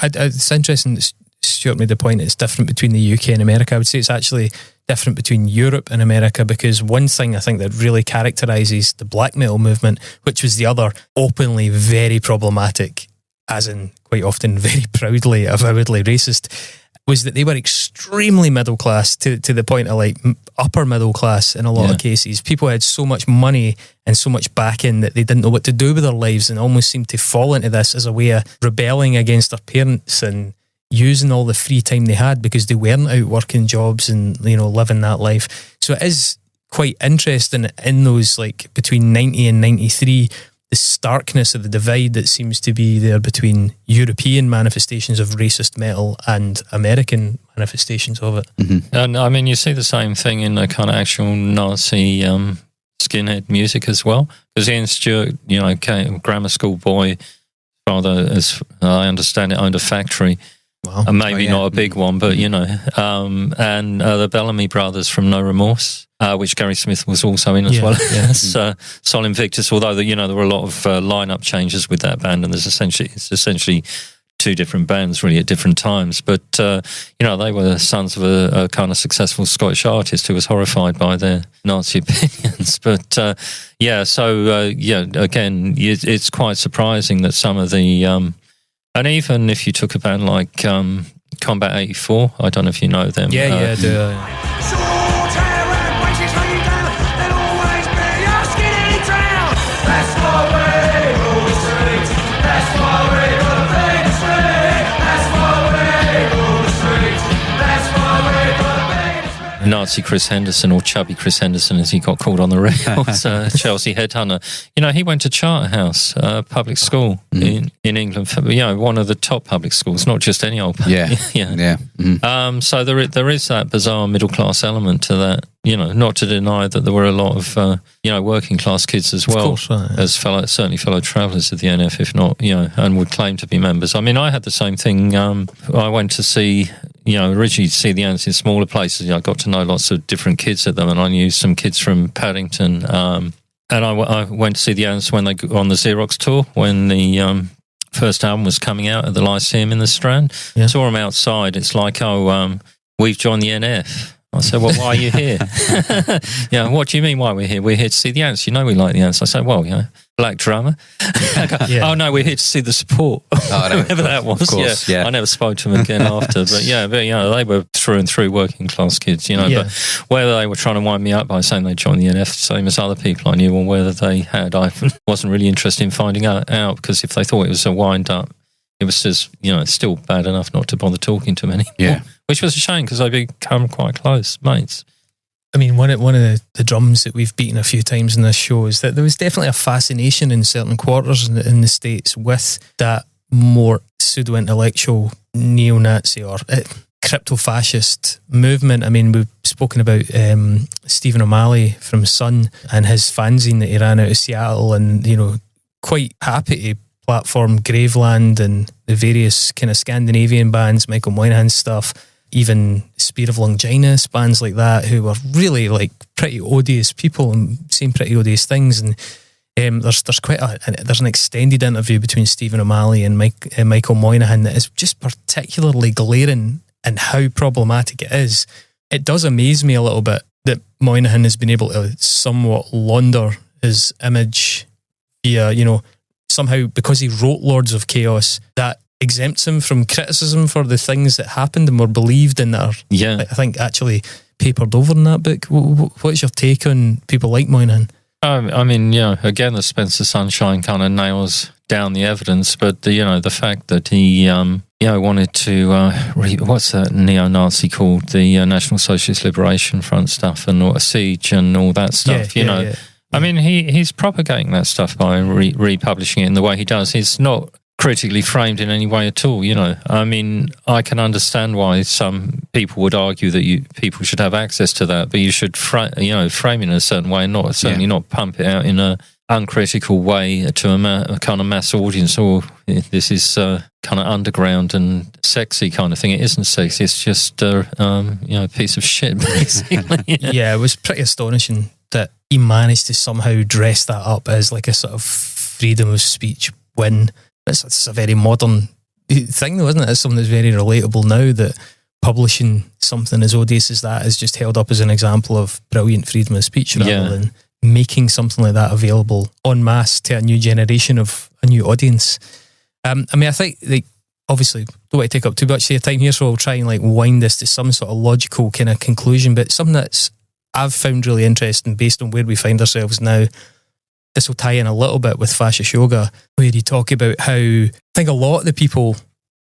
It's interesting that Stuart made the point it's different between the UK and America. I would say it's actually different between Europe and America, because one thing I think that really characterises the black metal movement, which was the other openly very problematic, as in quite often very proudly, avowedly racist, was that they were extremely middle class to the point of like upper middle class in a lot of cases. People had so much money and so much backing that they didn't know what to do with their lives, and almost seemed to fall into this as a way of rebelling against their parents and using all the free time they had because they weren't out working jobs and, living that life. So it is quite interesting in those, like, between 90 and 93, the starkness of the divide that seems to be there between European manifestations of racist metal and American manifestations of it. And I mean, you see the same thing in the kind of actual Nazi skinhead music as well. Because Ian Stuart, grammar school boy, father, as I understand it, owned a factory. Wow. And maybe not a big one, but and the Bellamy brothers from No Remorse, which Gary Smith was also in as well. Sol Invictus, although there were a lot of lineup changes with that band, and it's essentially two different bands really at different times. But they were the sons of a kind of successful Scottish artist who was horrified by their Nazi opinions. But again, it's quite surprising that some of the and even if you took a band like Combat 84, I don't know if you know them. I do. Nazi Chris Henderson, or Chubby Chris Henderson as he got called on the rails, Chelsea headhunter. He went to Charterhouse public school in England, one of the top public schools, not just any old public. So there is that bizarre middle class element to that. Not to deny that there were a lot of working class kids as well, of course, as certainly fellow travellers of the NF, if not, and would claim to be members. I mean, I had the same thing. I went to see, originally to see the Ants in smaller places. I got to know lots of different kids at them, and I knew some kids from Paddington. And I went to see the Ants when they on the Xerox tour, when the first album was coming out at the Lyceum in the Strand. Yeah. Saw them outside. It's like, we've joined the NF. I said, well, why are you here? What do you mean why we're here? We're here to see the Ants. We like the Ants. I said, well, black drummer. Oh, no, we're here to see the Support. Whoever that was. Of course, I never spoke to them again after. But they were through and through working class kids, But whether they were trying to wind me up by saying they joined the NF, same as other people I knew, or whether they had, I wasn't really interested in finding out, because if they thought it was a wind up, it was just, still bad enough not to bother talking to them anymore. Yeah. Which was a shame, because they become quite close mates. I mean, one of the drums that we've beaten a few times in this show is that there was definitely a fascination in certain quarters in the States with that more pseudo-intellectual neo-Nazi or crypto-fascist movement. I mean, we've spoken about Stephen O'Malley from Sun and his fanzine that he ran out of Seattle, and, quite happy to platform Graveland and the various kind of Scandinavian bands, Michael Moynihan's stuff, even Spear of Longinus, bands like that, who were really like pretty odious people and saying pretty odious things. And there's an extended interview between Stephen O'Malley and Michael Moynihan that is just particularly glaring in how problematic it is. It does amaze me a little bit that Moynihan has been able to somewhat launder his image via, somehow, because he wrote Lords of Chaos, that exempts him from criticism for the things that happened and were believed and that are, I think, actually papered over in that book. What's your take on people like Moynihan? I mean, again, the Spencer Sunshine kind of nails down the evidence, but the fact that he, wanted to, what's that neo-Nazi called? The National Socialist Liberation Front stuff, and a siege and all that stuff, I mean, he's propagating that stuff by republishing it in the way he does. It's not critically framed in any way at all, I mean, I can understand why some people would argue that people should have access to that, but you should frame it in a certain way, and not pump it out in a uncritical way to a kind of mass audience, or this is kind of underground and sexy kind of thing. It isn't sexy, it's just a piece of shit, basically. It was pretty astonishing that he managed to somehow dress that up as like a sort of freedom of speech win. It's a very modern thing, though, isn't it? It's something that's very relatable now, that publishing something as odious as that is just held up as an example of brilliant freedom of speech, rather than making something like that available en masse to a new generation of a new audience. I mean, I think, obviously, don't want to take up too much of your time here, so I'll try and wind this to some sort of logical kind of conclusion, but something that's I've found really interesting based on where we find ourselves now. This will tie in a little bit with Fascist Yoga, where you talk about how I think a lot of the people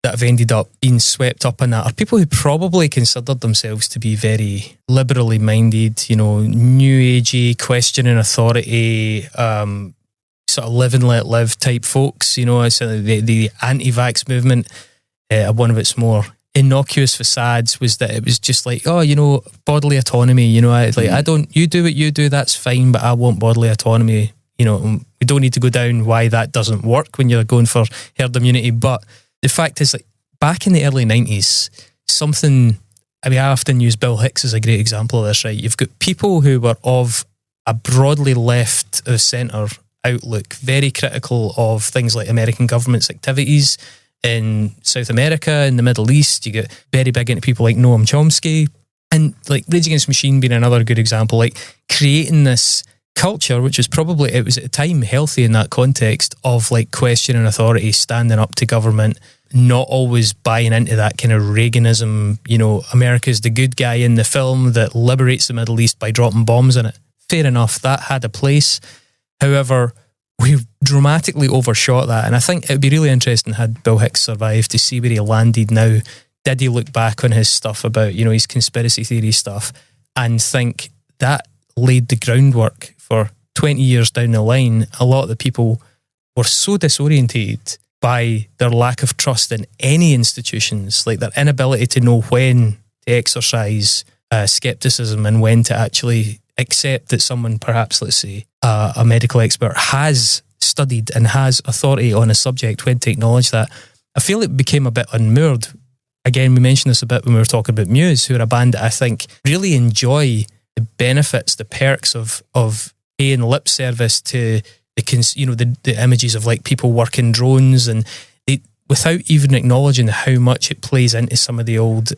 that have ended up being swept up in that are people who probably considered themselves to be very liberally minded, new agey, questioning authority, sort of live and let live type folks. It's the anti-vax movement. One of its more innocuous facades was that it was just like, bodily autonomy. I don't. You do what you do. That's fine, but I want bodily autonomy. We don't need to go down why that doesn't work when you're going for herd immunity. But the fact is, back in the early 90s, I often use Bill Hicks as a great example of this, right? You've got people who were of a broadly left of centre outlook, very critical of things like American government's activities in South America, in the Middle East. You get very big into people like Noam Chomsky. And Rage Against the Machine being another good example, creating this culture, which was it was at the time healthy in that context of questioning authority, standing up to government, not always buying into that kind of Reaganism, America's the good guy in the film that liberates the Middle East by dropping bombs in it. Fair enough, that had a place. However, we've dramatically overshot that, and I think it would be really interesting had Bill Hicks survived to see where he landed now. Did he look back on his stuff about, his conspiracy theory stuff and think that laid the groundwork for 20 years down the line. A lot of the people were so disorientated by their lack of trust in any institutions, like their inability to know when to exercise skepticism and when to actually accept that someone, perhaps, let's say, a medical expert, has studied and has authority on a subject, when to acknowledge that. I feel it became a bit unmoored. Again, we mentioned this a bit when we were talking about Muse, who are a band that I think really enjoy the benefits, the perks of paying lip service to the images of like people working drones, and without even acknowledging how much it plays into some of the old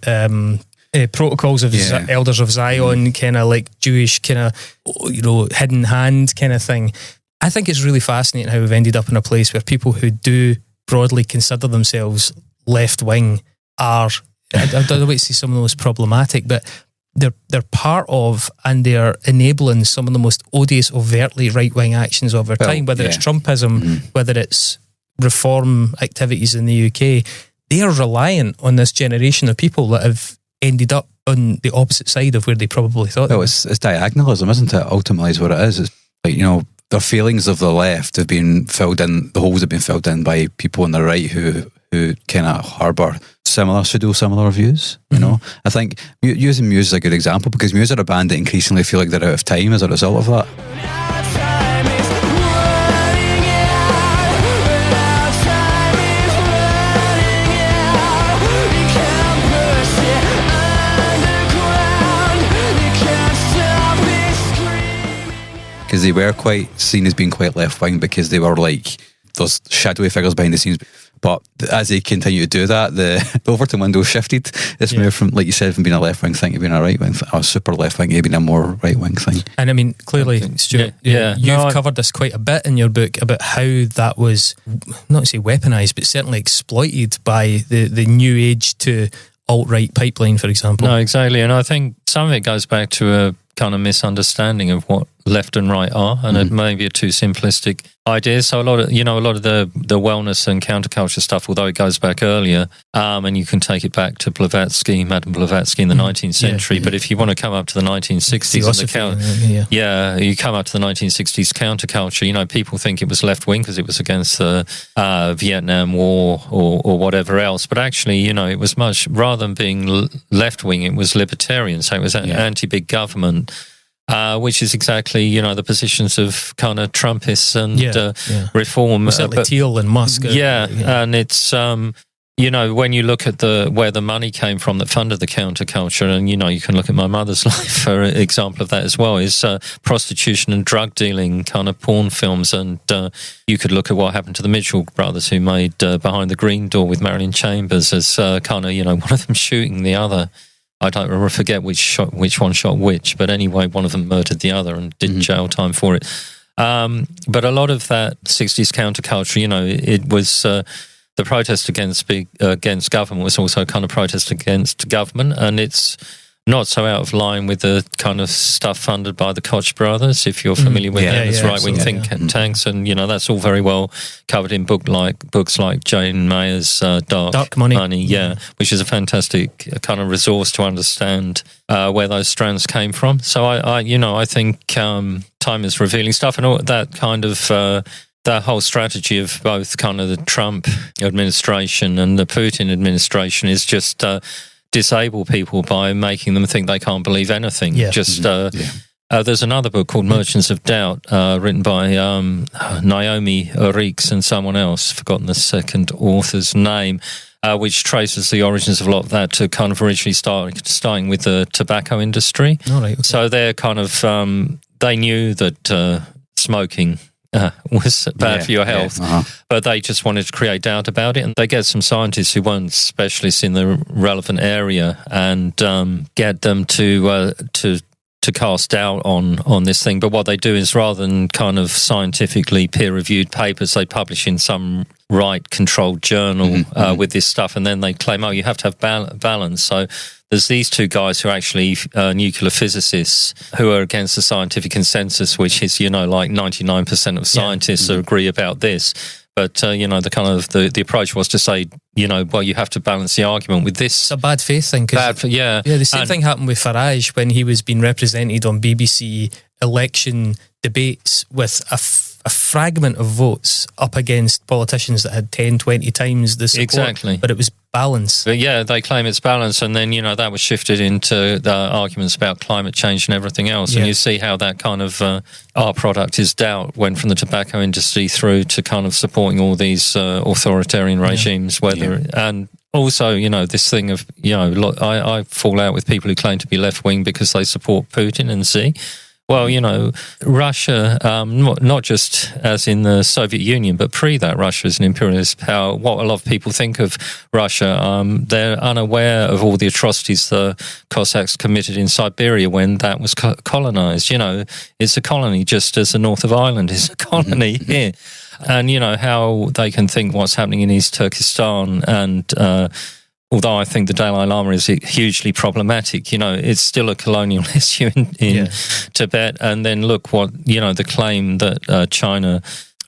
protocols of Elders of Zion, kind of like Jewish kind of hidden hand kind of thing. I think it's really fascinating how we've ended up in a place where people who do broadly consider themselves left wing are, I don't know, to say some of the most problematic, but they're part of and they're enabling some of the most odious, overtly right-wing actions of our time, whether it's Trumpism, whether it's reform activities in the UK. They are reliant on this generation of people that have ended up on the opposite side of where they probably thought they were. It's diagonalism, isn't it? Ultimately is what it is. It's like, their feelings of the left have been filled in, the holes have been filled in by people on the right who kind of harbour pseudo-similar views, I think using Muse is a good example, because Muse are a band that increasingly feel like they're out of time as a result of that. Because they were quite seen as being quite left-wing, because they were like those shadowy figures behind the scenes. But as they continue to do that, the Overton window shifted. It's moved from, like you said, from being a left-wing thing to being a right-wing thing, or super left-wing to being a more right-wing thing. And I mean, clearly, Stuart, you've covered this quite a bit in your book about how that was, not to say weaponised, but certainly exploited by the new age to alt-right pipeline, for example. No, exactly. And I think some of it goes back to a kind of misunderstanding of what left and right are, and it may be a too simplistic idea. So a lot of the wellness and counterculture stuff, although it goes back earlier, and you can take it back to Blavatsky, Madame Blavatsky in the 19th century. But if you want to come up to the 1960s, you come up to the 1960s counterculture. People think it was left wing because it was against the Vietnam War or whatever else. But actually, it was much, rather than being left wing, it was libertarian. So it was anti-big government. Which is exactly, the positions of kind of Trumpists and reform. Certainly Teal and Musk. And it's, when you look at where the money came from that funded the counterculture, and, you can look at my mother's life for example of that as well, is prostitution and drug dealing kind of porn films. And you could look at what happened to the Mitchell brothers, who made Behind the Green Door with Marilyn Chambers as kind of, one of them shooting the other. I don't forget which one shot which, but anyway, one of them murdered the other and did jail time for it. But a lot of that 60s counterculture, it was the protest against government was also a kind of protest against government, and it's not so out of line with the kind of stuff funded by the Koch brothers, if you're familiar with them as right-wing think tanks, and that's all very well covered in books like Jane Mayer's Dark Money, which is a fantastic kind of resource to understand where those strands came from. So I think time is revealing stuff, and all that kind of that whole strategy of both kind of the Trump administration and the Putin administration is just disable people by making them think they can't believe anything. There's another book called Merchants of Doubt, written by Naomi Reeks and someone else, forgotten the second author's name, which traces the origins of a lot of that to kind of originally starting with the tobacco industry. So they're kind of they knew that smoking was bad for your health, but they just wanted to create doubt about it, and they get some scientists who weren't specialists in the relevant area and get them to cast doubt on this thing. But what they do is, rather than kind of scientifically peer-reviewed papers, they publish in some right-controlled journal with this stuff, and then they claim, you have to have balance. So there's these two guys who are actually nuclear physicists who are against the scientific consensus, which is, like 99% of scientists agree about this. But the kind of the approach was to say, well, you have to balance the argument with this. It's a bad faith thing. Yeah, the same thing happened with Farage when he was being represented on BBC election debates with a fragment of votes up against politicians that had 10, 20 times the support. Exactly. But it was balance. But yeah, they claim it's balance, and then that was shifted into the arguments about climate change and everything else. Yeah. And you see how that kind of our product is doubt went from the tobacco industry through to kind of supporting all these authoritarian regimes. And also, this thing of I fall out with people who claim to be left wing because they support Putin and see. Well, Russia, not just as in the Soviet Union, but pre that, Russia is an imperialist power. What a lot of people think of Russia, they're unaware of all the atrocities the Cossacks committed in Siberia when that was colonized. It's a colony, just as the north of Ireland is a colony here. And, how they can think what's happening in East Turkestan and although I think the Dalai Lama is hugely problematic, it's still a colonial issue in Tibet. And then look what, the claim that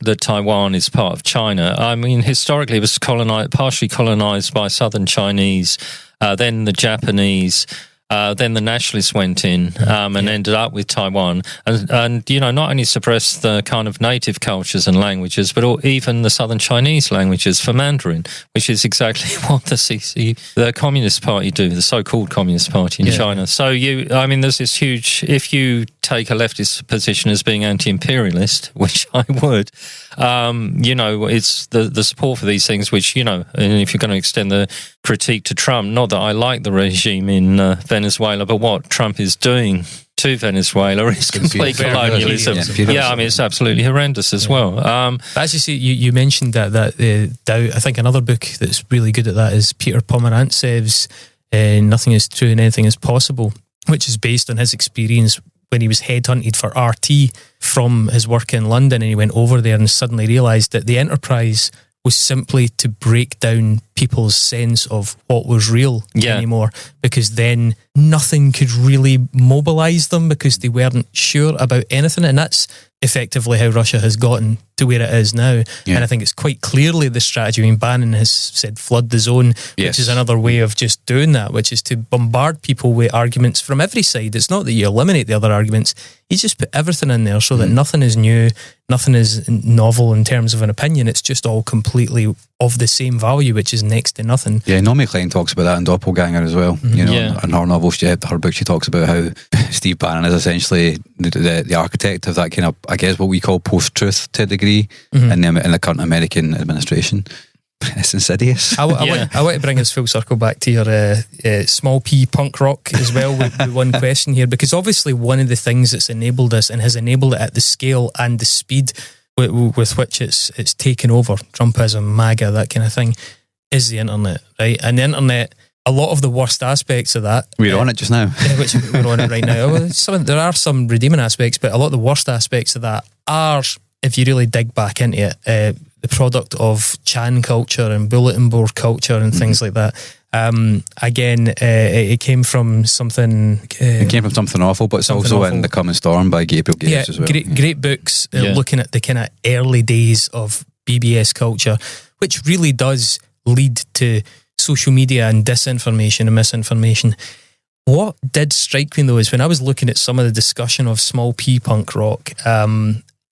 that Taiwan is part of China. I mean, historically it was partially colonized by southern Chinese, then the Japanese, then the nationalists went in and ended up with Taiwan and not only suppressed the kind of native cultures and languages, but even the southern Chinese languages for Mandarin, which is exactly what the Communist Party do, the so-called Communist Party in China. So there's this huge, if you take a leftist position as being anti-imperialist, which I would, it's the support for these things, which, and if you're going to extend the critique to Trump, not that I like the regime in Venezuela, but what Trump is doing to Venezuela is complete colonialism. It's absolutely horrendous as well. As you see, you mentioned that doubt. I think another book that's really good at that is Peter Pomerantsev's Nothing is True and Anything is Possible, which is based on his experience when he was headhunted for RT from his work in London, and he went over there and suddenly realised that the enterprise was simply to break down people's sense of what was real anymore, because then nothing could really mobilise them because they weren't sure about anything. And that's effectively how Russia has gotten to where it is now. And I think it's quite clearly the strategy. I mean, Bannon has said flood the zone, which is another way of just doing that, which is to bombard people with arguments from every side. It's not that you eliminate the other arguments, you just put everything in there so that nothing is new, nothing is novel in terms of an opinion. It's just all completely of the same value, which is next to nothing. Yeah, Naomi Klein talks about that in Doppelganger as well. In her novel, her book, she talks about how Steve Bannon is essentially the architect of that kind of, I guess, what we call post-truth to a degree in the current American administration. It's insidious. I want to bring us full circle back to your small p punk rock as well with one question here, because obviously one of the things that's enabled us and has enabled it at the scale and the speed with which it's taken over, Trumpism, MAGA, that kind of thing, is the internet, right? And the internet, a lot of the worst aspects of that... We're on it just now. Which we're on it right now. There are some redeeming aspects, but a lot of the worst aspects of that are, if you really dig back into it, the product of Chan culture and bulletin board culture and things like that. Again, it came from something... it came from something awful, but it's also awful in The Coming Storm by Gabriel Gates as well. Great books looking at the kind of early days of BBS culture, which really does lead to social media and disinformation and misinformation. What did strike me though is when I was looking at some of the discussion of small p punk rock,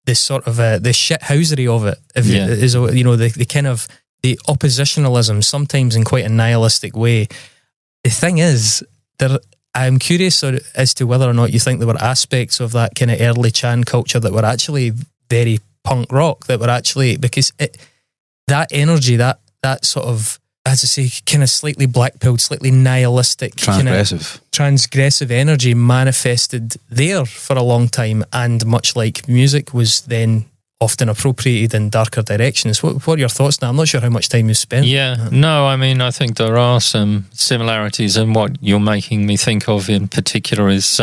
this sort of the shithousery of it, is, the kind of the oppositionalism, sometimes in quite a nihilistic way. The thing is, I'm curious as to whether or not you think there were aspects of that kind of early Chan culture that were actually very punk rock, that were actually, because that energy, that sort of, as I say, kind of slightly black-pilled, slightly nihilistic, transgressive energy manifested there for a long time, and much like music was then often appropriated in darker directions. What are your thoughts now? I'm not sure how much time you've spent. I think there are some similarities, and what you're making me think of in particular is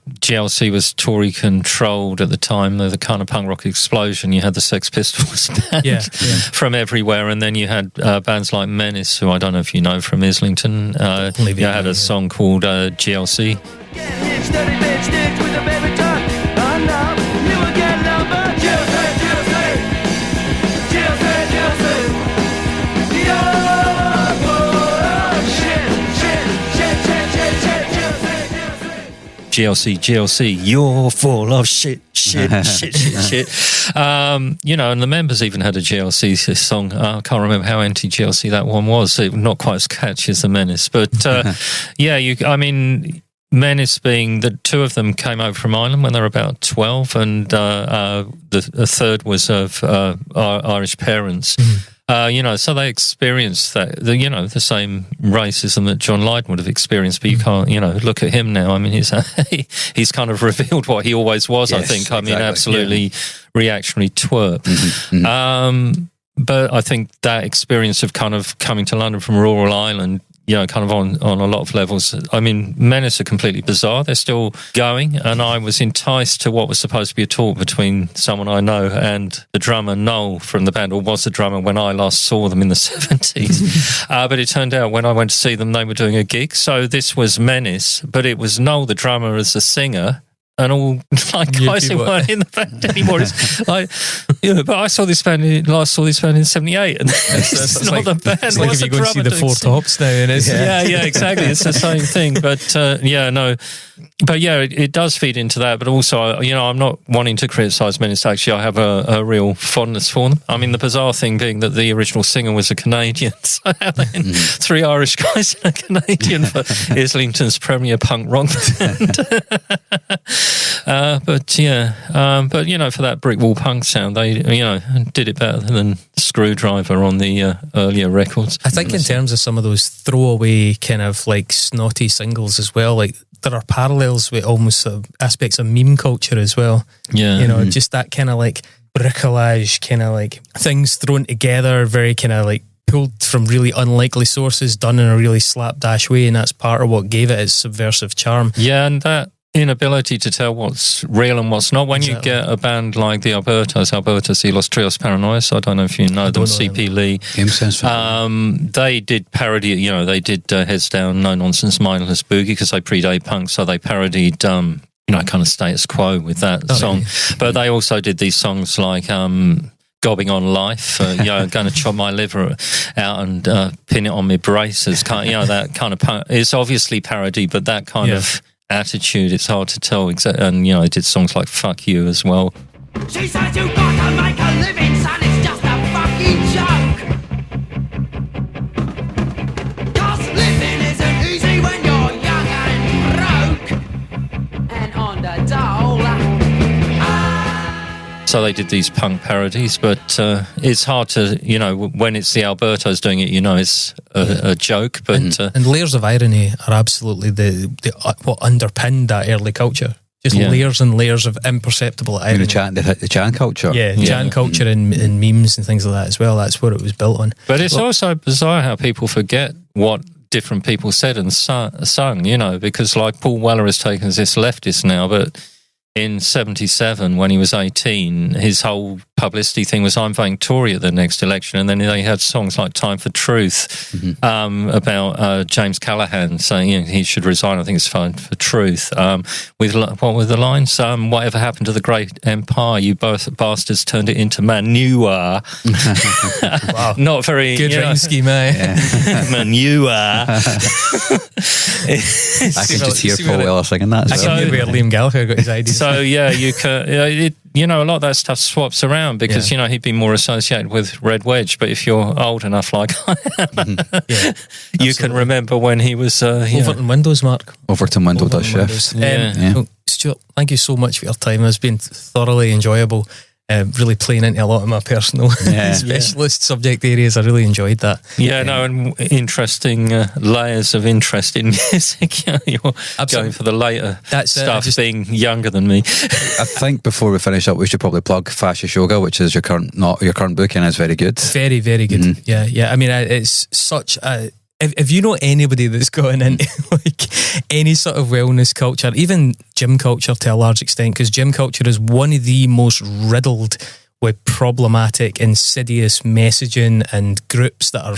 GLC was Tory controlled at the time, the kind of punk rock explosion. You had the Sex Pistols band from everywhere, and then you had bands like Menace, who I don't know if you know from Islington. Had a song called GLC. GLC, you're full of shit. And the members even had a GLC song. I can't remember how anti-GLC that one was. It was not quite as catchy as the Menace, but Menace being the two of them came over from Ireland when they were about 12, and the third was of Irish parents. So they experienced that, the same racism that John Lydon would have experienced, but you can't, look at him now. I mean, he's kind of revealed what he always was, yes, I think. Exactly. I mean, absolutely reactionary twerp. But I think that experience of kind of coming to London from rural Ireland, kind of on a lot of levels. I mean, Menace are completely bizarre. They're still going, and I was enticed to what was supposed to be a talk between someone I know and the drummer Noel from the band, or was the drummer when I last saw them in the 70s. But it turned out when I went to see them, they were doing a gig. So this was Menace, but it was Noel, the drummer, as the singer. And all guys who weren't in the band anymore. It's but I saw this band last saw this band in '78, and it's not the band. It's like if you go and see the Four Tops now, and it's exactly. It's the same thing, but it does feed into that. But also, I'm not wanting to criticise Menace. Actually, I have a real fondness for them. I mean, the bizarre thing being that the original singer was a Canadian, so having three Irish guys and a Canadian for Islington's premier punk rock band. For that brick wall punk sound, they did it better than Skrewdriver on the earlier records. I think in terms of some of those throwaway kind of like snotty singles as well, like there are parallels with almost sort of aspects of meme culture as well. Yeah, just that kind of like bricolage, kind of like things thrown together, very kind of like pulled from really unlikely sources, done in a really slapdash way, and that's part of what gave it its subversive charm. Yeah, and that inability to tell what's real and what's not. When you get a band like the Albertos y Los Trios Paranoias, I don't know if you know them, CP Lee. They did parody, they did Heads Down, No Nonsense, Mindless Boogie, because they predate punk, so they parodied, kind of status quo with that song. But they also did these songs like Gobbing on Life, going to chop my liver out and pin it on my braces, that kind of punk. It's obviously parody, but that kind of attitude, it's hard to tell. And I did songs like Fuck You as well. She says you gotta make a living, son, it's just a fucking joke. 'Cause living isn't easy when you're young and broke and on the dole. So they did these punk parodies, but it's hard to, when it's the Albertos doing it, it's a joke. But and layers of irony are absolutely the what underpinned that early culture. Just layers and layers of imperceptible irony. The Chan culture. Chan culture and memes and things like that as well. That's what it was built on. But it's also bizarre how people forget what different people said and sung, because like Paul Weller has taken this leftist now, but in 77, when he was 18, his whole publicity thing was I'm voting Tory at the next election, and then they had songs like Time for Truth about James Callaghan saying he should resign. I think it's Time for Truth. With what were the lines? Whatever happened to the great empire? You both bastards turned it into manure. Wow. Not very good rhyme scheme, eh? Manure. I can just hear Paul Weller singing that. I can hear where Liam Gallagher got his ideas. So you can, a lot of that stuff swaps around because he'd be more associated with Red Wedge. But if you're old enough, like I am, you can remember when he was Overton Windows, Mark. Overton Window does shift. Stuart, thank you so much for your time. It's been thoroughly enjoyable. Really playing into a lot of my personal specialist subject areas. I really enjoyed that. And interesting layers of interest in music. You're going for the later stuff, being younger than me. I think before we finish up, we should probably plug Fascist Yoga, which is your current book, and it's very good. Very, very good. I mean, it's such a... If you know anybody that's gotten into like any sort of wellness culture, even gym culture to a large extent, because gym culture is one of the most riddled with problematic, insidious messaging and groups that are,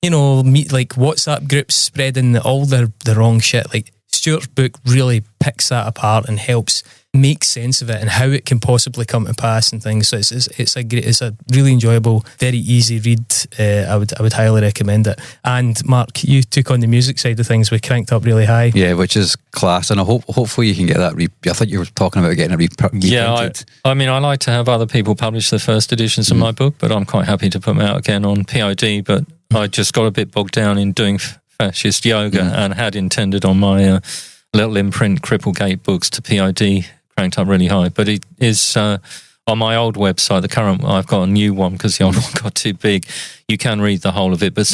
like WhatsApp groups spreading all the wrong shit. Like Stuart's book really picks that apart and helps make sense of it and how it can possibly come to pass and things. So it's a really enjoyable, very easy read. I would highly recommend it. And Mark, you took on the music side of things with Cranked Up Really High. Yeah, which is class, and hopefully you can get that. I thought you were talking about getting it reprinted. Yeah, I mean, I like to have other people publish the first editions of my book, but I'm quite happy to put them out again on POD. But I just got a bit bogged down in doing Fascist Yoga and had intended on my little imprint Cripplegate books to POD, Cranked Up Really High. But it is on my old website, the current one. I've got a new one because the old one got too big. You can read the whole of it, but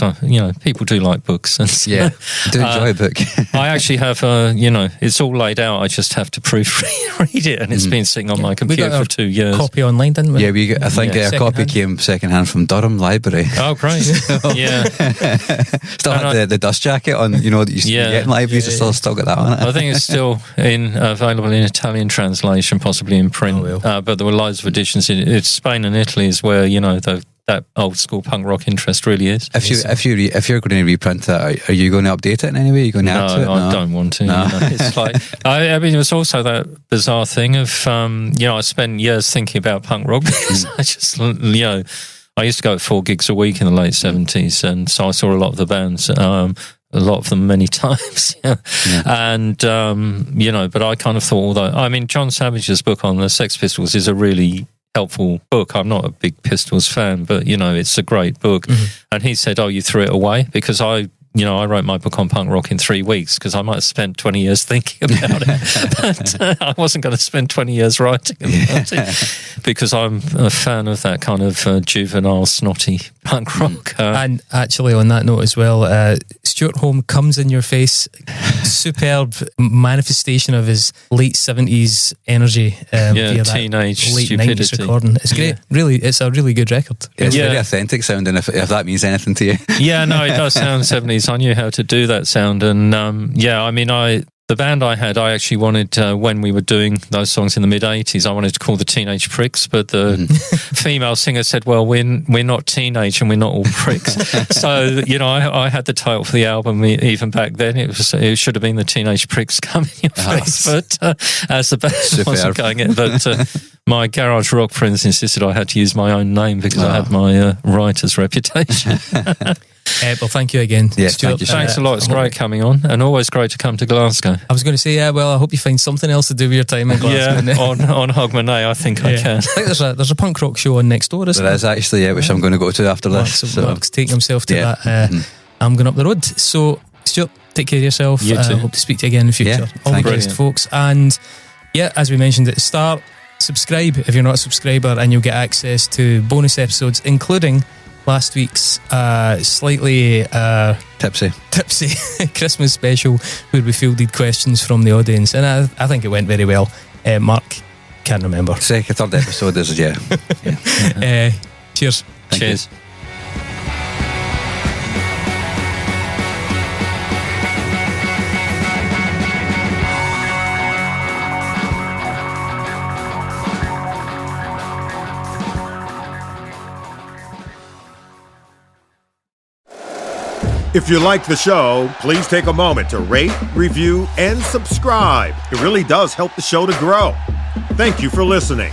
people do like books. And yeah, do enjoy a book. I actually have, it's all laid out. I just have to proofread it, and it's been sitting on my computer for 2 years. Copy online, didn't we? Yeah, I think a copy came secondhand from Durham Library. Oh, great! Yeah, still had the dust jacket on. That you get in libraries. Still got that on it. I think it's still available in Italian translation, possibly in print. But there were loads of editions. It's Spain and Italy is where that old school punk rock interest really is. If you're going to reprint that, are you going to update it in any way? Are you going to add to it? No, I don't want to. No. It's like I mean, it was also that bizarre thing of I spent years thinking about punk rock because I just I used to go at 4 gigs a week in the late 70s, and so I saw a lot of the bands. A lot of them many times, and but I kind of thought, John Savage's book on the Sex Pistols is a really helpful book. I'm not a big Pistols fan, but it's a great book. And he said, "Oh, you threw it away?" Because I wrote my book on punk rock in 3 weeks because I might have spent 20 years thinking about it. But I wasn't going to spend 20 years writing about it because I'm a fan of that kind of juvenile, snotty punk rock. And actually, on that note as well, Stewart Home comes in your face. Superb manifestation of his late 70s energy. Via teenage late stupidity. 90s recording. It's great. Really, it's a really good record. It's very authentic sounding, if that means anything to you. Yeah, no, it does sound 70s. I knew how to do that sound, and the band I had, I actually wanted, when we were doing those songs in the mid-80s, I wanted to call the Teenage Pricks, but the female singer said, well, we're not teenage and we're not all pricks. So, I had the title for the album even back then. It should have been the Teenage Pricks Come in Your Face, but as the band wasn't going it. But my garage rock friends insisted I had to use my own name because I had my writer's reputation. Well, thank you again, Stuart. Thanks a lot. It's great coming on, and always great to come to Glasgow. I was going to say, I hope you find something else to do with your time in Glasgow. Yeah, on Hogmanay, I think I can. I think there's a punk rock show on next door, isn't there? There is actually, which I'm going to go to after this. Mark's taking himself to that. I'm going up the road. So, Stuart, take care of yourself. You too. Hope to speak to you again in the future. All the best, folks. And as we mentioned at the start, subscribe if you're not a subscriber, and you'll get access to bonus episodes, including last week's slightly tipsy Christmas special, where we fielded questions from the audience, and I think it went very well. Mark, can't remember. Second, third episode is Cheers. Cheers. If you like the show, please take a moment to rate, review, and subscribe. It really does help the show to grow. Thank you for listening.